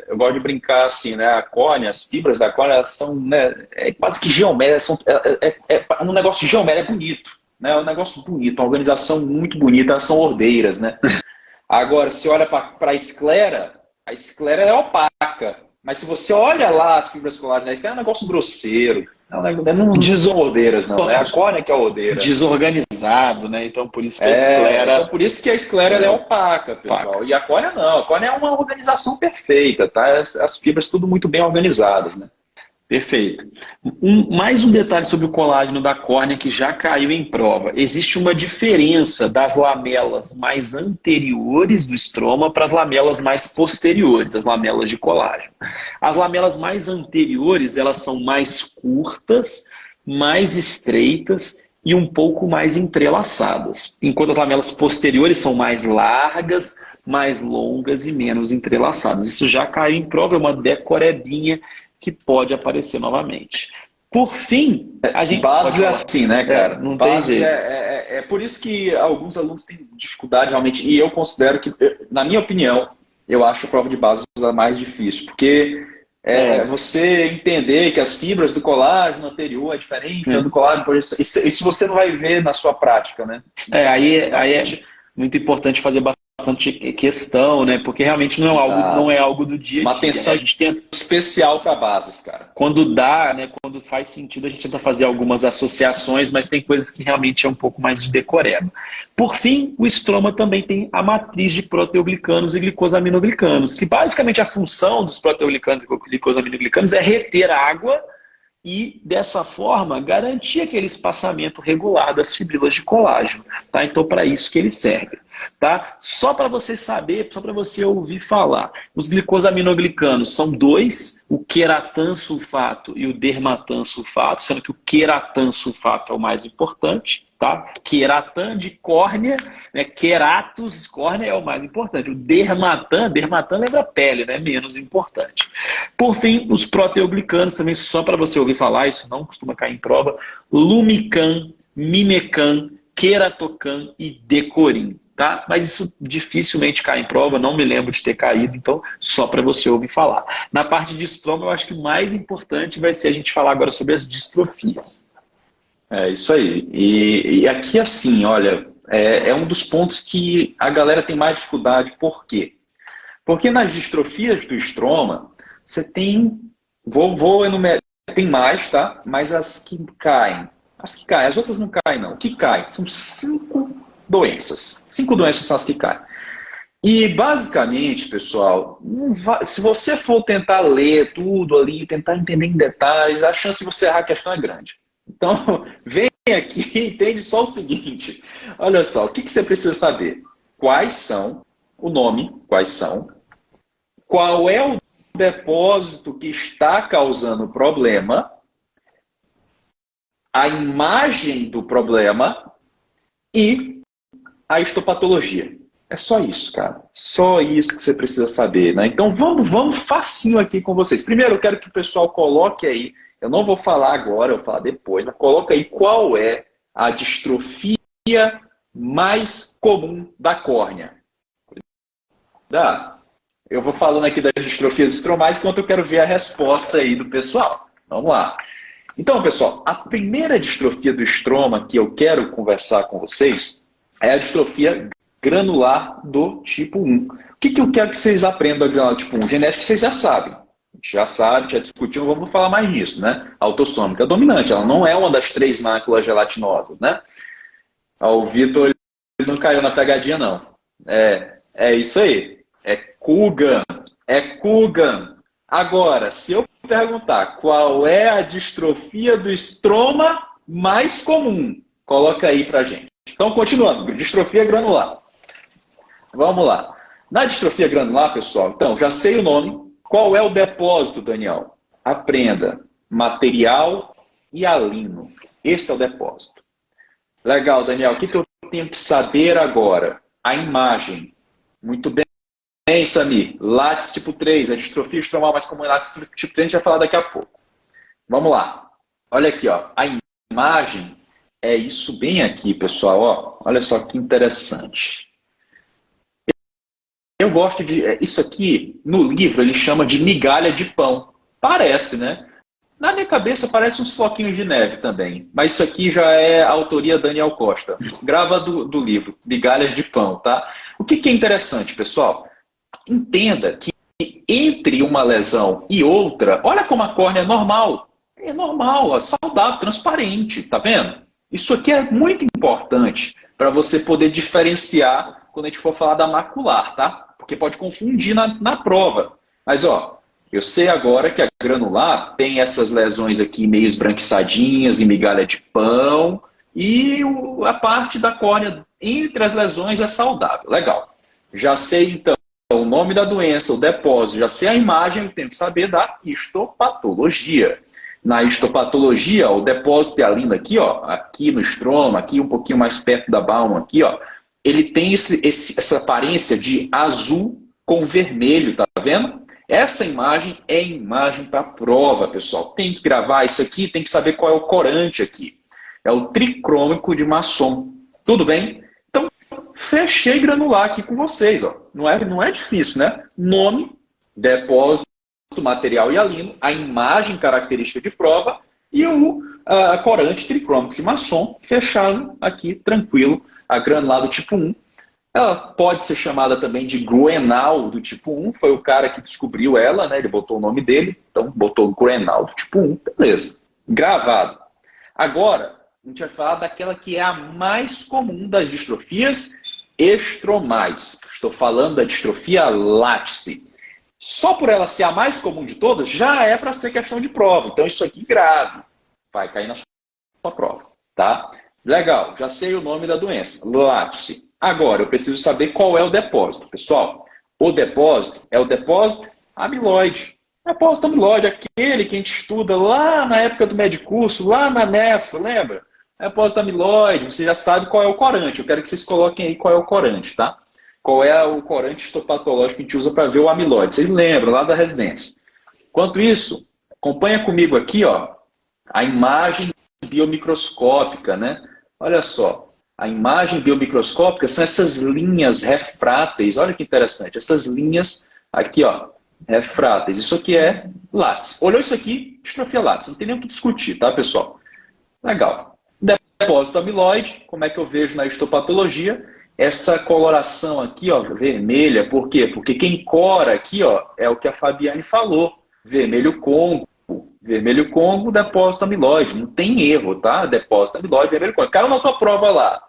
eu gosto de brincar assim, né? A córnea, as fibras da córnea, elas são, né, quase que geométricas, é um negócio geométrico, é bonito, né? É um negócio bonito, uma organização muito bonita, elas são ordeiras, né? Agora, se olha para a esclera é opaca. Mas se você olha lá as fibras colágenas, é um negócio grosseiro. Não são ordeiras, não. É a córnea que é ordeira. Desorganizado, né? Então por isso que a esclera... Então, por isso que a esclera é opaca, pessoal. E a córnea não. A córnea é uma organização perfeita, tá? As fibras tudo muito bem organizadas, né? Perfeito. Mais um detalhe sobre o colágeno da córnea que já caiu em prova. Existe uma diferença das lamelas mais anteriores do estroma para as lamelas mais posteriores, as lamelas de colágeno. As lamelas mais anteriores, elas são mais curtas, mais estreitas e um pouco mais entrelaçadas. Enquanto as lamelas posteriores são mais largas, mais longas e menos entrelaçadas. Isso já caiu em prova, é uma decorebinha que pode aparecer novamente. Por fim, a gente... Base é assim, né, cara? Não tem jeito. É por isso que alguns alunos têm dificuldade realmente, e eu considero que, na minha opinião, eu acho a prova de base a mais difícil, porque Você entender que as fibras do colágeno anterior é diferente do colágeno. Isso você não vai ver na sua prática, né? Aí é muito importante fazer bastante questão, né? Porque realmente não é algo do dia a dia. Uma atenção, né? A gente tem especial para bases, cara. Quando dá, né? Quando faz sentido, a gente tenta fazer algumas associações, mas tem coisas que realmente é um pouco mais de decoreba. Por fim, o estroma também tem a matriz de proteoglicanos e glicosaminoglicanos, que basicamente a função dos proteoglicanos e glicosaminoglicanos é reter água e, dessa forma, garantir aquele espaçamento regular das fibrilas de colágeno. Tá? Então, para isso que ele serve. Tá? Só para você saber, só para você ouvir falar. Os glicosaminoglicanos são dois, o queratansulfato e o dermatansulfato, sendo que o queratansulfato é o mais importante. Tá? Queratan de córnea, né? Queratus, córnea é o mais importante. O dermatan lembra pele, né? Menos importante. Por fim, os proteoglicanos também, só para você ouvir falar, isso não costuma cair em prova, lumican, mimecan, queratocan e decorin. Tá? Mas isso dificilmente cai em prova, não me lembro de ter caído, então só para você ouvir falar. Na parte de estroma, eu acho que o mais importante vai ser a gente falar agora sobre as distrofias. É isso aí. E aqui, assim, olha, é um dos pontos que a galera tem mais dificuldade. Por quê? Porque nas distrofias do estroma, você tem, vou enumerar, tem mais, tá? Mas as que caem, as outras não caem, não. O que cai são 5 doenças. 5 doenças são as que caem. E, basicamente, pessoal, se você for tentar ler tudo ali, tentar entender em detalhes, a chance de você errar a questão é grande. Então, vem aqui e entende só o seguinte. Olha só, o que você precisa saber? Quais são, o nome, quais são, qual é o depósito que está causando o problema, a imagem do problema e a histopatologia. É só isso, cara. Só isso que você precisa saber, né? Então, vamos facinho aqui com vocês. Primeiro, eu quero que o pessoal coloque aí. Eu não vou falar agora, eu vou falar depois, mas coloca aí qual é a distrofia mais comum da córnea. Eu vou falando aqui das distrofias estromais, enquanto eu quero ver a resposta aí do pessoal. Vamos lá. Então, pessoal, a primeira distrofia do estroma que eu quero conversar com vocês é a distrofia granular do tipo 1. O que eu quero que vocês aprendam a granular do tipo 1? Genética vocês já sabem. A gente já sabe, já discutiu, não vamos falar mais nisso, né? A autossômica dominante, ela não é uma das 3 máculas gelatinosas, né? O Vitor não caiu na pegadinha, não. É isso aí. É Coogan. Agora, se eu perguntar qual é a distrofia do estroma mais comum, coloca aí pra gente. Então, continuando. Distrofia granular. Vamos lá. Na distrofia granular, pessoal, então, já sei o nome. Qual é o depósito, Daniel? Aprenda. Material hialino. Esse é o depósito. Legal, Daniel. O que eu tenho que saber agora? A imagem. Muito bem, Samir. Látice tipo 3. A distrofia estromal mais comum em látice tipo 3. A gente vai falar daqui a pouco. Vamos lá. Olha aqui, ó. A imagem é isso bem aqui, pessoal. Ó. Olha só que interessante. Eu gosto de... Isso aqui, no livro, ele chama de migalha de pão. Parece, né? Na minha cabeça, parece uns floquinhos de neve também. Mas isso aqui já é a autoria Daniel Costa. Grava do livro, migalha de pão, tá? O que é interessante, pessoal? Entenda que entre uma lesão e outra, olha como a córnea é normal. É normal, é saudável, transparente, tá vendo? Isso aqui é muito importante para você poder diferenciar quando a gente for falar da macular, tá? Porque pode confundir na prova. Mas, ó, eu sei agora que a granular tem essas lesões aqui meio esbranquiçadinhas e migalha de pão e a parte da córnea entre as lesões é saudável. Legal. Já sei, então, o nome da doença, o depósito, já sei a imagem, eu tenho que saber da histopatologia. Na histopatologia, o depósito hialino aqui, ó, aqui no estroma, aqui um pouquinho mais perto da Baumann, aqui, ó, ele tem essa aparência de azul com vermelho, tá vendo? Essa imagem é imagem para prova, pessoal. Tem que gravar isso aqui, tem que saber qual é o corante aqui. É o tricrômico de Masson. Tudo bem? Então, fechei granular aqui com vocês, ó. Não é difícil, né? Nome, depósito material hialino, a imagem característica de prova e o corante tricrômico de Masson fechado aqui, tranquilo, a granulado tipo 1. Ela pode ser chamada também de Gruenal do tipo 1, foi o cara que descobriu ela, né? Ele botou o nome dele, então botou Gruenal do tipo 1, beleza. Gravado. Agora, a gente vai falar daquela que é a mais comum das distrofias estromais. Estou falando da distrofia látice. Só por ela ser a mais comum de todas, já é para ser questão de prova. Então isso aqui grave, vai cair na sua prova, tá? Legal, já sei o nome da doença, látice. Agora, eu preciso saber qual é o depósito. Pessoal, o depósito é o depósito amiloide. Depósito amiloide, aquele que a gente estuda lá na época do medicurso, lá na NEF, lembra? Depósito amiloide, você já sabe qual é o corante. Eu quero que vocês coloquem aí qual é o corante, tá? Qual é o corante histopatológico que a gente usa para ver o amiloide. Vocês lembram, lá da residência. Enquanto isso, acompanha comigo aqui, ó, a imagem biomicroscópica, né? Olha só. A imagem biomicroscópica são essas linhas refráteis. Olha que interessante. Essas linhas aqui, ó, refráteis. Isso aqui é látice. Olhou isso aqui? Distrofia látice. Não tem nem o que discutir, tá, pessoal? Legal. Depósito amiloide. Como é que eu vejo na histopatologia? Essa coloração aqui, ó, vermelha. Por quê? Porque quem cora aqui, ó, é o que a Fabiane falou. Vermelho Congo. Vermelho Congo, depósito amiloide. Não tem erro, tá? Depósito amiloide, vermelho Congo. Caiu na sua prova lá.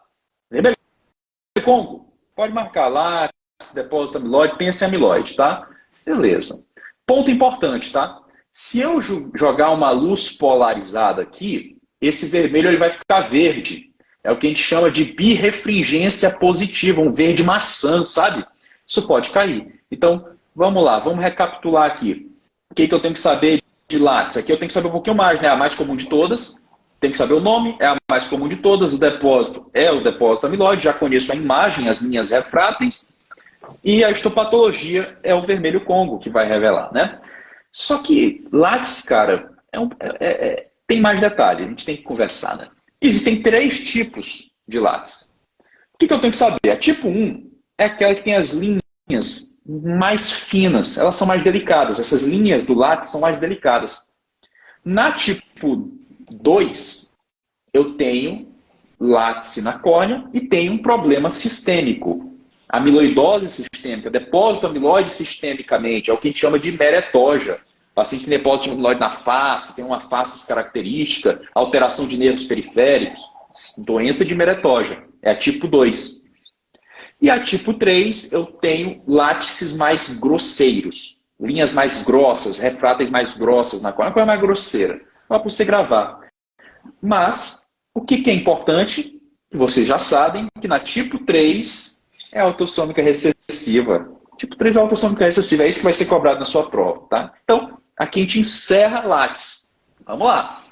Vermelho Congo. Pode marcar lá, depósito amiloide, pensa em amiloide, tá? Beleza. Ponto importante, tá? Se eu jogar uma luz polarizada aqui, esse vermelho ele vai ficar verde. É o que a gente chama de birrefringência positiva, um verde maçã, sabe? Isso pode cair. Então, vamos lá, vamos recapitular aqui. O que eu tenho que saber de látice? Aqui eu tenho que saber um pouquinho mais, né? A mais comum de todas. Tem que saber o nome, é a mais comum de todas. O depósito é o depósito amiloide, já conheço a imagem, as linhas refráteis. E a histopatologia é o vermelho Congo, que vai revelar, né? Só que látice, cara, tem mais detalhe, a gente tem que conversar, né? Existem 3 tipos de látice. O que eu tenho que saber? A tipo 1 é aquela que tem as linhas mais finas, elas são mais delicadas. Essas linhas do látice são mais delicadas. Na tipo 2, eu tenho látice na córnea e tenho um problema sistêmico. Amiloidose sistêmica, depósito amiloide sistemicamente, é o que a gente chama de meretoja. O paciente tem depósito de amiloide na face, tem uma face característica, alteração de nervos periféricos, doença de meretoja, é a tipo 2. E a tipo 3, eu tenho látices mais grosseiros, linhas mais grossas, refráteis mais grossas na córnea, a córnea mais grosseira. Não é para você gravar. Mas, o que é importante, vocês já sabem, que na tipo 3 é autossômica recessiva. Tipo 3 é autossômica recessiva, é isso que vai ser cobrado na sua prova, tá? Então, aqui a gente encerra látice. Vamos lá.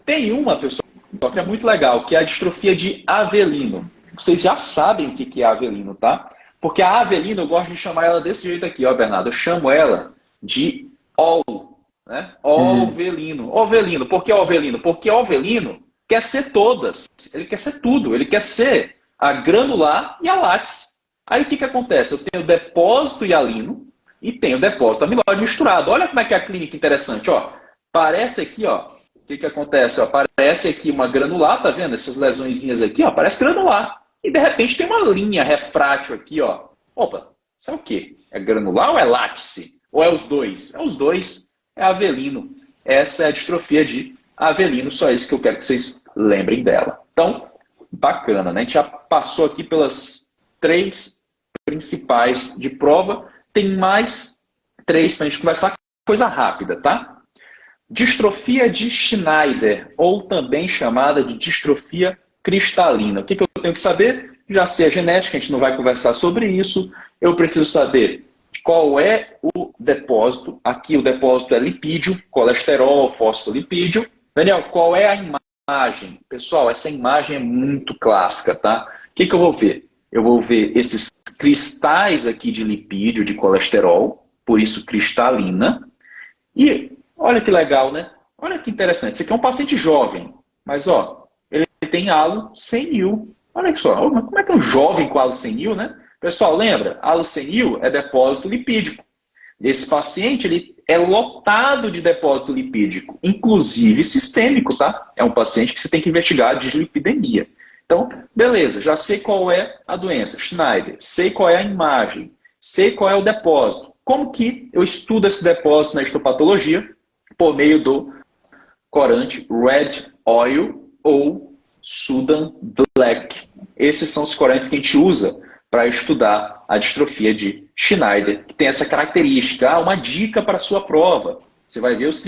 Tem uma, pessoal, que é muito legal, que é a distrofia de Avelino. Vocês já sabem o que é Avelino, tá? Porque a Avelino, eu gosto de chamar ela desse jeito aqui, ó, Bernardo. Eu chamo ela de Ol, né? Ovelino. Ovelino. Por que Ovelino? Porque Ovelino quer ser todas. Ele quer ser tudo. Ele quer ser a granular e a látice. Aí o que acontece? Eu tenho depósito hialino e tenho depósito amiloide misturado. Olha como é que é a clínica interessante, ó. Parece aqui, ó. O que acontece? Ó, parece aqui uma granular, tá vendo? Essas lesõezinhas aqui, ó, parece granular. E de repente tem uma linha refrátil aqui, ó. Opa, isso é o quê? É granular ou é látice? Ou é os dois? É os dois. É Avelino. Essa é a distrofia de Avelino. Só isso que eu quero que vocês lembrem dela. Então, bacana, né? A gente já passou aqui pelas 3 principais de prova. Tem mais 3 para a gente conversar. Coisa rápida, tá? Distrofia de Schneider, ou também chamada de distrofia cristalina. O que eu tenho que saber? Já sei a genética, a gente não vai conversar sobre isso. Eu preciso saber qual é o depósito. Aqui o depósito é lipídio, colesterol, fosfolipídio. Daniel, qual é a imagem? Pessoal, essa imagem é muito clássica, tá? O que eu vou ver? Eu vou ver esses cristais aqui de lipídio, de colesterol, por isso cristalina. E olha que legal, né? Olha que interessante. Esse aqui é um paciente jovem, mas ó, ele tem halo senil. Olha só, como é que é um jovem com halo senil, né? Pessoal, lembra? Halo senil é depósito lipídico. Esse paciente, é lotado de depósito lipídico, inclusive sistêmico, tá? É um paciente que você tem que investigar a dislipidemia. Então, beleza, já sei qual é a doença, Schneider, sei qual é a imagem, sei qual é o depósito. Como que eu estudo esse depósito na histopatologia? Por meio do corante Red Oil ou Sudan Black. Esses são os corantes que a gente usa para estudar a distrofia de Schneider, que tem essa característica. Uma dica para a sua prova. Você vai ver os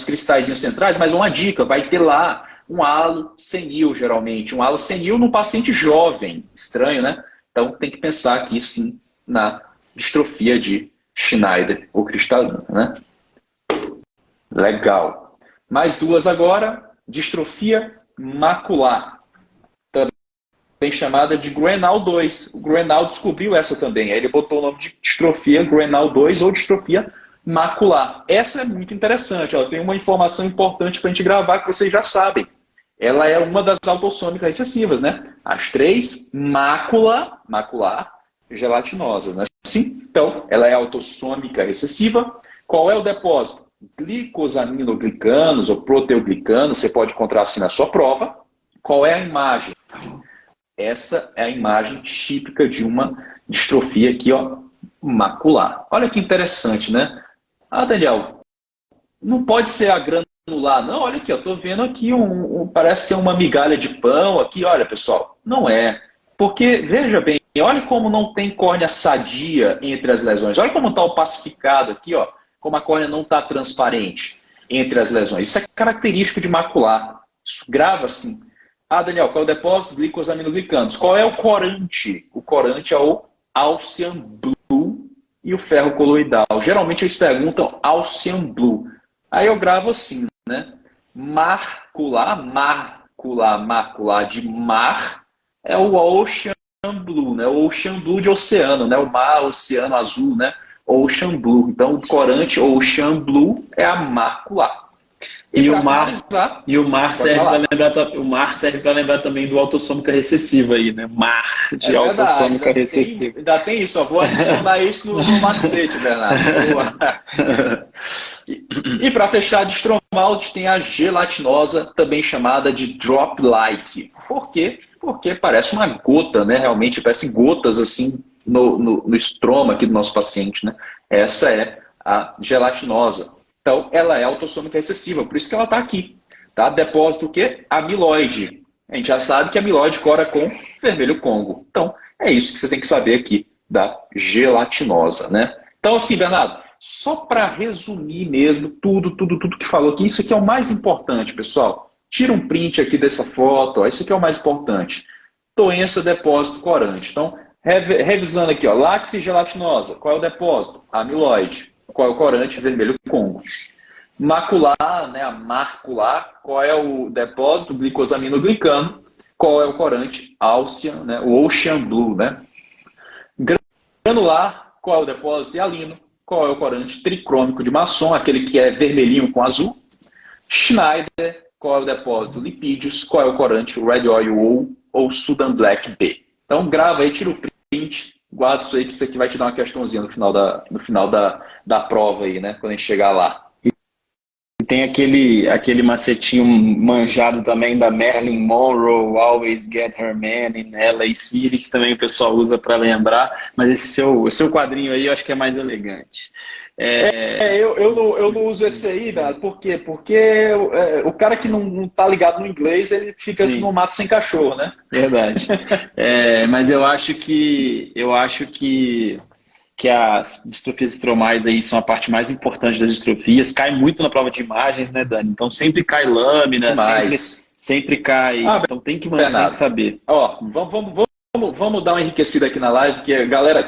cristalzinhos centrais, mas uma dica, vai ter lá um halo senil, geralmente. Um halo senil num paciente jovem. Estranho, né? Então tem que pensar aqui, sim, na distrofia de Schneider, ou cristalina, né? Legal. Mais duas agora. Distrofia macular. Também chamada de Grenal 2. O Grenal descobriu essa também. Aí ele botou o nome de distrofia Grenal 2 ou distrofia macular. Essa é muito interessante. Ela tem uma informação importante para a gente gravar que vocês já sabem. Ela é uma das autossômicas recessivas, né? As três, macular, gelatinosa, né? Sim. Então, ela é autossômica recessiva. Qual é o depósito? Glicosaminoglicanos ou proteoglicanos. Você pode encontrar assim na sua prova. Qual é a imagem? Essa é a imagem típica de uma distrofia aqui, ó, macular. Olha que interessante, né? Ah, Daniel, não pode ser a granular, não. Olha aqui, eu estou vendo aqui parece ser uma migalha de pão aqui. Olha, pessoal, não é. Porque, veja bem, olha como não tem córnea sadia entre as lesões. Olha como está opacificado aqui, ó, como a córnea não está transparente entre as lesões. Isso é característico de macular. Isso grava assim. Ah, Daniel, qual é o depósito? Glicosaminoglicanos. Qual é o corante? O corante é o Alcian Blue e o ferro coloidal. Geralmente eles perguntam Alcian Blue. Aí eu gravo assim, né? Macular de mar é o Ocean Blue, né? O Ocean Blue de oceano, né? O mar, oceano azul, né? Ocean Blue. Então o corante Ocean Blue é a macular. E o mar serve para lembrar também do autossômica recessiva aí, né? Mar de autossômica recessiva. Ainda tem isso, ó. Vou adicionar isso no macete, Bernardo. E para fechar, de Stromalt tem a gelatinosa, também chamada de drop-like. Por quê? Porque parece uma gota, né? Realmente parece gotas assim no estroma aqui do nosso paciente, né? Essa é a gelatinosa. Então, ela é autossômica recessiva, por isso que ela está aqui. Tá? Depósito o quê? Amiloide. A gente já sabe que amiloide cora com vermelho Congo. Então, é isso que você tem que saber aqui da gelatinosa, né? Então, assim, Bernardo, só para resumir mesmo tudo que falou aqui, isso aqui é o mais importante, pessoal. Tira um print aqui dessa foto, ó, isso aqui é o mais importante. Doença, depósito, corante. Então, revisando aqui, ó, láctese gelatinosa. Qual é o depósito? Amiloide. Qual é o corante? Vermelho Congo. Macular, né, a marcular, qual é o depósito? Glicosaminoglicano. Qual é o corante? Alcian, né, o Ocean Blue, né? Granular, qual é o depósito? Hialino. Qual é o corante? Tricrômico de Masson, aquele que é vermelhinho com azul. Schneider, qual é o depósito? Lipídios. Qual é o corante? Red Oil ou Sudan Black B. Então grava aí, tira o print. Guarda isso aí, que isso aqui vai te dar uma questãozinha no final da prova aí, né? Quando a gente chegar lá. E tem aquele macetinho manjado também da Marilyn Monroe, Always Get Her Man in LA City, que também o pessoal usa para lembrar. Mas esse seu quadrinho aí eu acho que é mais elegante. Eu não uso esse aí, velho. Por quê? Porque o cara que não tá ligado no inglês, ele fica assim no mato sem cachorro, né? Verdade. Mas eu acho que as distrofias estromais aí são a parte mais importante das distrofias. Cai muito na prova de imagens, né, Dani? Então sempre cai lâmina, sempre cai. Então tem que saber. Ó, vamos dar uma enriquecida aqui na live, porque a galera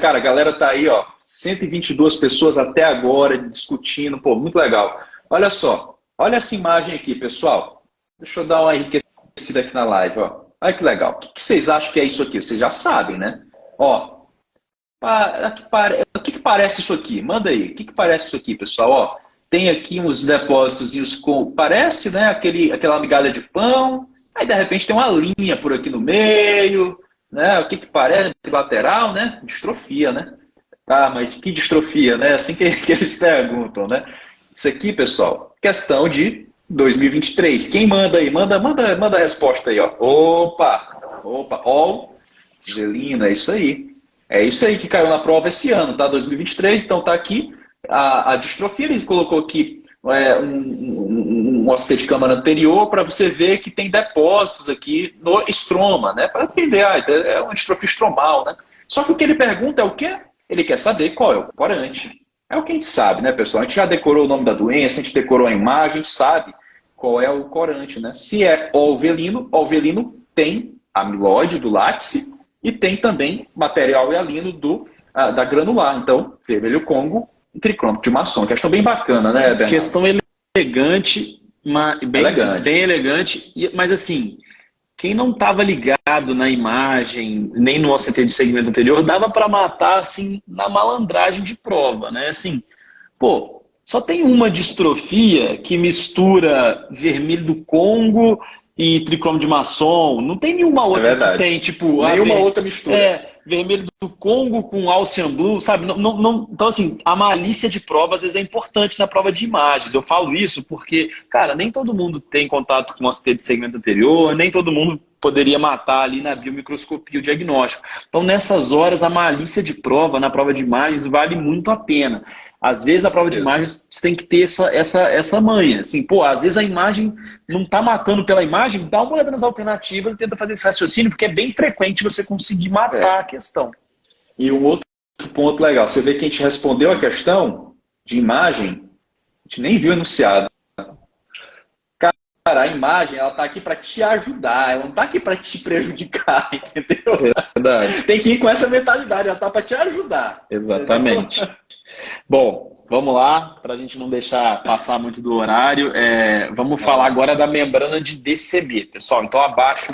tá aí, ó, 122 pessoas até agora discutindo, pô, muito legal. Olha só, olha essa imagem aqui, pessoal. Deixa eu dar uma enriquecida aqui na live, ó. Olha que legal. O que vocês acham que é isso aqui? Vocês já sabem, né? Ó, o que parece isso aqui? Manda aí. O que parece isso aqui, pessoal? Ó, tem aqui uns depósitos com, parece, né, aquela migalha de pão. Aí de repente tem uma linha por aqui no meio. Né? O que parece? Lateral, né? Distrofia, né? Ah, mas que distrofia, né? Assim que eles perguntam, né? Isso aqui, pessoal, questão de 2023. Quem manda aí? Manda a resposta aí, ó. Opa, ó, Zelina, é isso aí. É isso aí que caiu na prova esse ano, tá? 2023, então tá aqui a distrofia, ele colocou aqui um OCT de câmara anterior para você ver que tem depósitos aqui no estroma, né? Para entender, é uma distrofia estromal, né? Só que o que ele pergunta é o quê? Ele quer saber qual é o corante. É o que a gente sabe, né, pessoal? A gente já decorou o nome da doença, a gente decorou a imagem, a gente sabe qual é o corante, né? Se é alvelino, alvelino tem amiloide do látice e tem também material hialino da granular. Então, vermelho Congo e tricrômico de Masson. Questão bem bacana, né, Bernardo? Questão elegante, bem elegante, mas assim, quem não estava ligado na imagem, nem no OCT de segmento anterior, dava para matar assim na malandragem de prova, né? Assim, pô, só tem uma distrofia que mistura vermelho do Congo e tricrômico de Masson. Não tem nenhuma outra que tem, tipo... Nenhuma outra mistura. Vermelho do Congo com Alcian Blue, sabe? Então, assim, a malícia de prova às vezes é importante na prova de imagens. Eu falo isso porque, cara, nem todo mundo tem contato com o OCT de segmento anterior, nem todo mundo poderia matar ali na biomicroscopia o diagnóstico. Então, nessas horas, a malícia de prova, na prova de imagens, vale muito a pena. Às vezes, a prova de imagens, você tem que ter essa manha. Assim, pô, às vezes a imagem não está matando pela imagem, dá uma olhada nas alternativas e tenta fazer esse raciocínio, porque é bem frequente você conseguir matar a questão. E um outro ponto legal, você vê que a gente respondeu a questão de imagem, a gente nem viu enunciado. Cara, a imagem, ela tá aqui para te ajudar, ela não tá aqui para te prejudicar, entendeu? Verdade. Tem que ir com essa mentalidade, ela tá para te ajudar. Exatamente. Entendeu? Bom, vamos lá, para a gente não deixar passar muito do horário, vamos falar agora da membrana de DCB, pessoal. Então, abaixo,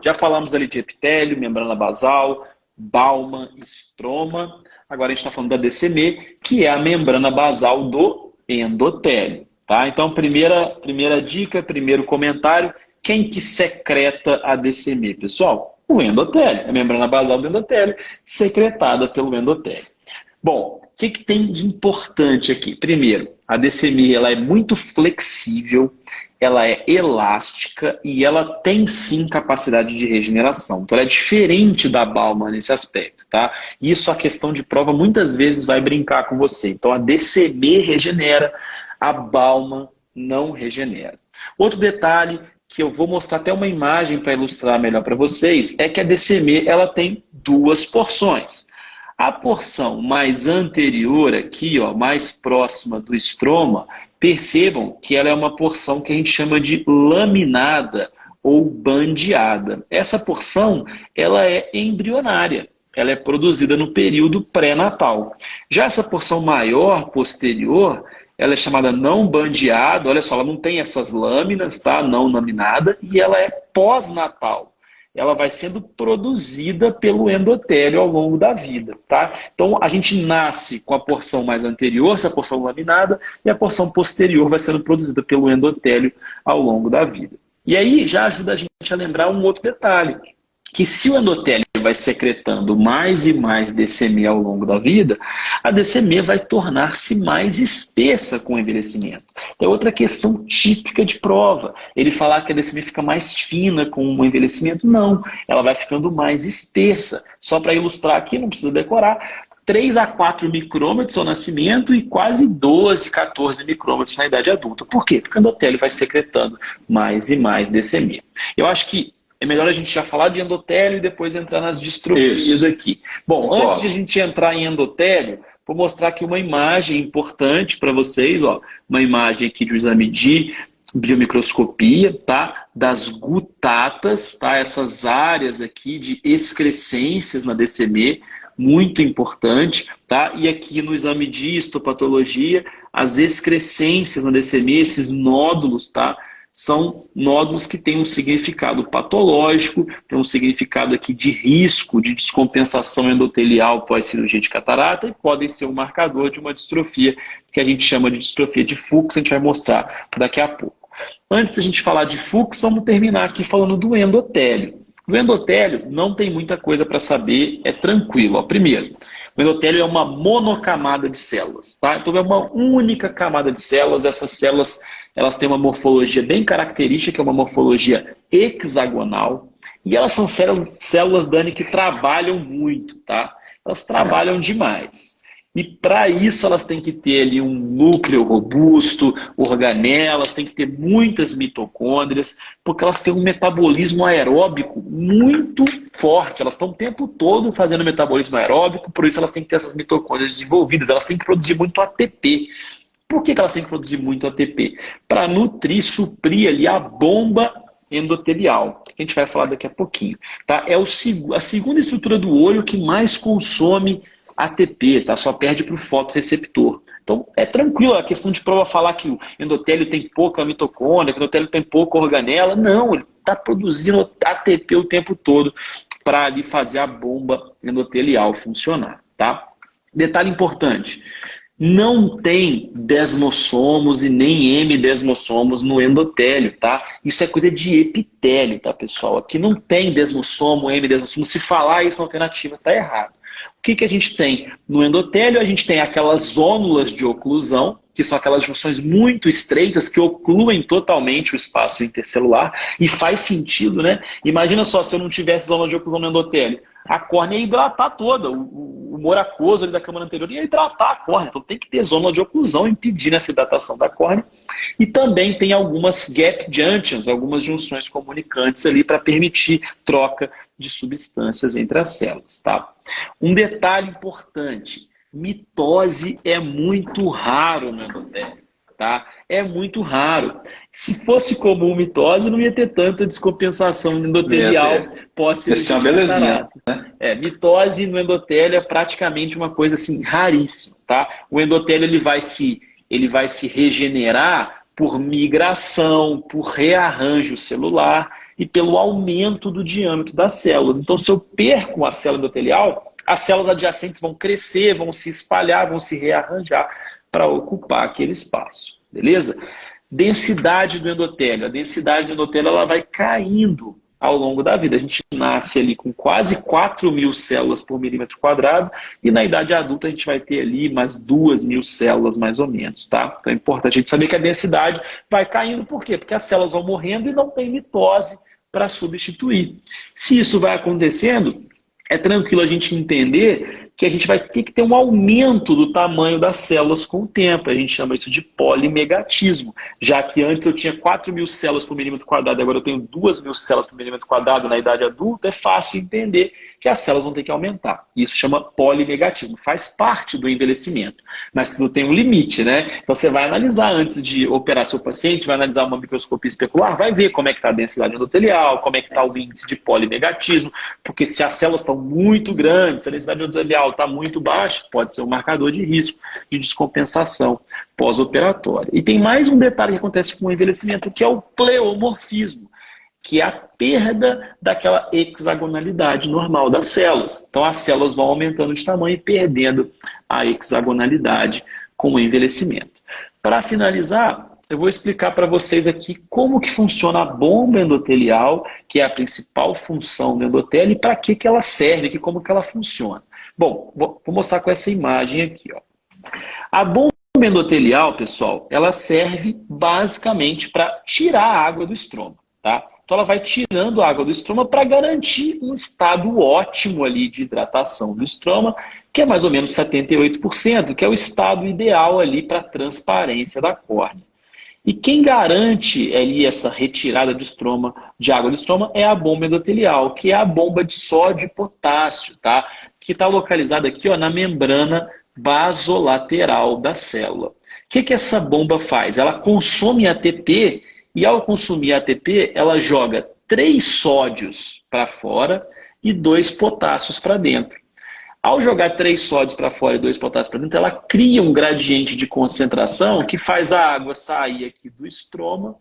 já falamos ali de epitélio, membrana basal, Baumann, estroma. Agora a gente está falando da DCB, que é a membrana basal do endotélio. Tá? Então, primeira dica, primeiro comentário, quem que secreta a DCB, pessoal? O endotélio, a membrana basal do endotélio, secretada pelo endotélio. Bom, o que tem de importante aqui? Primeiro, a DCB ela é muito flexível, ela é elástica e ela tem sim capacidade de regeneração. Então ela é diferente da Baumann nesse aspecto, tá? Isso a questão de prova muitas vezes vai brincar com você. Então a DCB regenera, a Baumann não regenera. Outro detalhe que eu vou mostrar até uma imagem para ilustrar melhor para vocês é que a DCB ela tem duas porções. A porção mais anterior aqui, ó, mais próxima do estroma, percebam que ela é uma porção que a gente chama de laminada ou bandeada. Essa porção ela é embrionária, ela é produzida no período pré-natal. Já essa porção maior, posterior, ela é chamada não bandeada, olha só, ela não tem essas lâminas, tá? Não laminada, e ela é pós-natal. Ela vai sendo produzida pelo endotélio ao longo da vida, tá? Então, a gente nasce com a porção mais anterior, essa porção laminada, e a porção posterior vai sendo produzida pelo endotélio ao longo da vida. E aí, já ajuda a gente a lembrar um outro detalhe, que se o endotélio vai secretando mais e mais DCM ao longo da vida, a DCM vai tornar-se mais espessa com o envelhecimento. Então, é outra questão típica de prova. Ele falar que a DCM fica mais fina com o envelhecimento, não. Ela vai ficando mais espessa. Só para ilustrar aqui, não precisa decorar, 3 a 4 micrômetros ao nascimento e quase 12, 14 micrômetros na idade adulta. Por quê? Porque o endotélio vai secretando mais e mais DCM. Eu acho que é melhor a gente já falar de endotélio e depois entrar nas distrofias aqui. Bom, antes de a gente entrar em endotélio, vou mostrar aqui uma imagem importante para vocês, ó, uma imagem aqui de um exame de biomicroscopia, tá? Das gutatas, tá? Essas áreas aqui de excrescências na DCM, muito importante, tá? E aqui no exame de histopatologia, as excrescências na DCM, esses nódulos, tá? São nódulos que têm um significado patológico, tem um significado aqui de risco de descompensação endotelial pós-cirurgia de catarata e podem ser um marcador de uma distrofia que a gente chama de distrofia de Fuchs, a gente vai mostrar daqui a pouco. Antes da gente falar de Fuchs, vamos terminar aqui falando do endotélio. Do endotélio não tem muita coisa para saber, é tranquilo. Ó, primeiro, O endotélio é uma monocamada de células, tá? Então é uma única camada de células. Essas células, elas têm uma morfologia bem característica, que é uma morfologia hexagonal. E elas são células, Dani, que trabalham muito, tá? Elas trabalham demais. E para isso elas têm que ter ali um núcleo robusto, organelas, têm que ter muitas mitocôndrias, porque elas têm um metabolismo aeróbico muito forte. Elas estão o tempo todo fazendo metabolismo aeróbico, por isso elas têm que ter essas mitocôndrias desenvolvidas, elas têm que produzir muito ATP. Por que elas têm que produzir muito ATP? Para nutrir, suprir ali a bomba endotelial, que a gente vai falar daqui a pouquinho. Tá? É a segunda estrutura do olho que mais consome ATP, tá? Só perde para o fotorreceptor. Então é tranquilo, a questão de prova falar que o endotélio tem pouca mitocôndria, que o endotélio tem pouca organela. Não, ele está produzindo ATP o tempo todo para ali fazer a bomba endotelial funcionar. Tá? Detalhe importante. Não tem desmossomos e nem hemidesmossomos no endotélio, tá? Isso é coisa de epitélio, tá, pessoal? Aqui não tem desmossomo, hemidesmossomo. Se falar isso na alternativa, tá errado. O que a gente tem no endotélio? A gente tem aquelas zônulas de oclusão, que são aquelas junções muito estreitas que ocluem totalmente o espaço intercelular. E faz sentido, né? Imagina só, se eu não tivesse zona de oclusão no endotélio, a córnea ia hidratar toda, o humor aquoso ali da câmara anterior ia hidratar a córnea. Então tem que ter zona de oclusão impedindo essa hidratação da córnea. E também tem algumas gap junctions, algumas junções comunicantes ali para permitir troca de substâncias entre as células. Tá? Um detalhe importante, mitose é muito raro no endotélio. Tá? É muito raro. Se fosse comum mitose, não ia ter tanta descompensação endotelial pós-cirurgia. Isso é uma belezinha, né? Mitose no endotélio é praticamente uma coisa assim raríssima, tá? O endotélio ele vai se regenerar por migração, por rearranjo celular e pelo aumento do diâmetro das células. Então, se eu perco a célula endotelial, as células adjacentes vão crescer, vão se espalhar, vão se rearranjar para ocupar aquele espaço, beleza? Densidade do endotélio. A densidade do endotélio ela vai caindo ao longo da vida. A gente nasce ali com quase 4.000 células por milímetro quadrado e na idade adulta a gente vai ter ali mais 2.000 células mais ou menos, tá? Então é importante a gente saber que a densidade vai caindo. Por quê? Porque as células vão morrendo e não tem mitose para substituir. Se isso vai acontecendo, é tranquilo a gente entender que a gente vai ter que ter um aumento do tamanho das células com o tempo. A gente chama isso de polimegatismo. Já que antes eu tinha 4.000 células por milímetro quadrado, agora eu tenho 2.000 células por milímetro quadrado na idade adulta, é fácil entender que as células vão ter que aumentar. Isso chama polimegatismo. Faz parte do envelhecimento, mas não tem um limite, né? Então você vai analisar antes de operar seu paciente, vai analisar uma microscopia especular, vai ver como é que está a densidade endotelial, como é que está o índice de polimegatismo, porque se as células estão muito grandes, se a densidade endotelial está muito baixa, pode ser um marcador de risco de descompensação pós-operatória. E tem mais um detalhe que acontece com o envelhecimento, que é o pleomorfismo, que é a perda daquela hexagonalidade normal das células. Então as células vão aumentando de tamanho e perdendo a hexagonalidade com o envelhecimento. Para finalizar, eu vou explicar para vocês aqui como que funciona a bomba endotelial, que é a principal função do endotélio, e para que ela serve, e como que ela funciona. Bom, vou mostrar com essa imagem aqui. Ó. A bomba endotelial, pessoal, ela serve basicamente para tirar a água do estroma, tá? Então ela vai tirando a água do estroma para garantir um estado ótimo ali de hidratação do estroma, que é mais ou menos 78%, que é o estado ideal ali para a transparência da córnea. E quem garante ali essa retirada de água do estroma é a bomba endotelial, que é a bomba de sódio e potássio, tá? Que está localizada aqui ó, na membrana basolateral da célula. O que essa bomba faz? Ela consome ATP e ao consumir ATP, ela joga 3 sódios para fora e 2 potássios para dentro. Ao jogar 3 sódios para fora e 2 potássios para dentro, ela cria um gradiente de concentração que faz a água sair aqui do estroma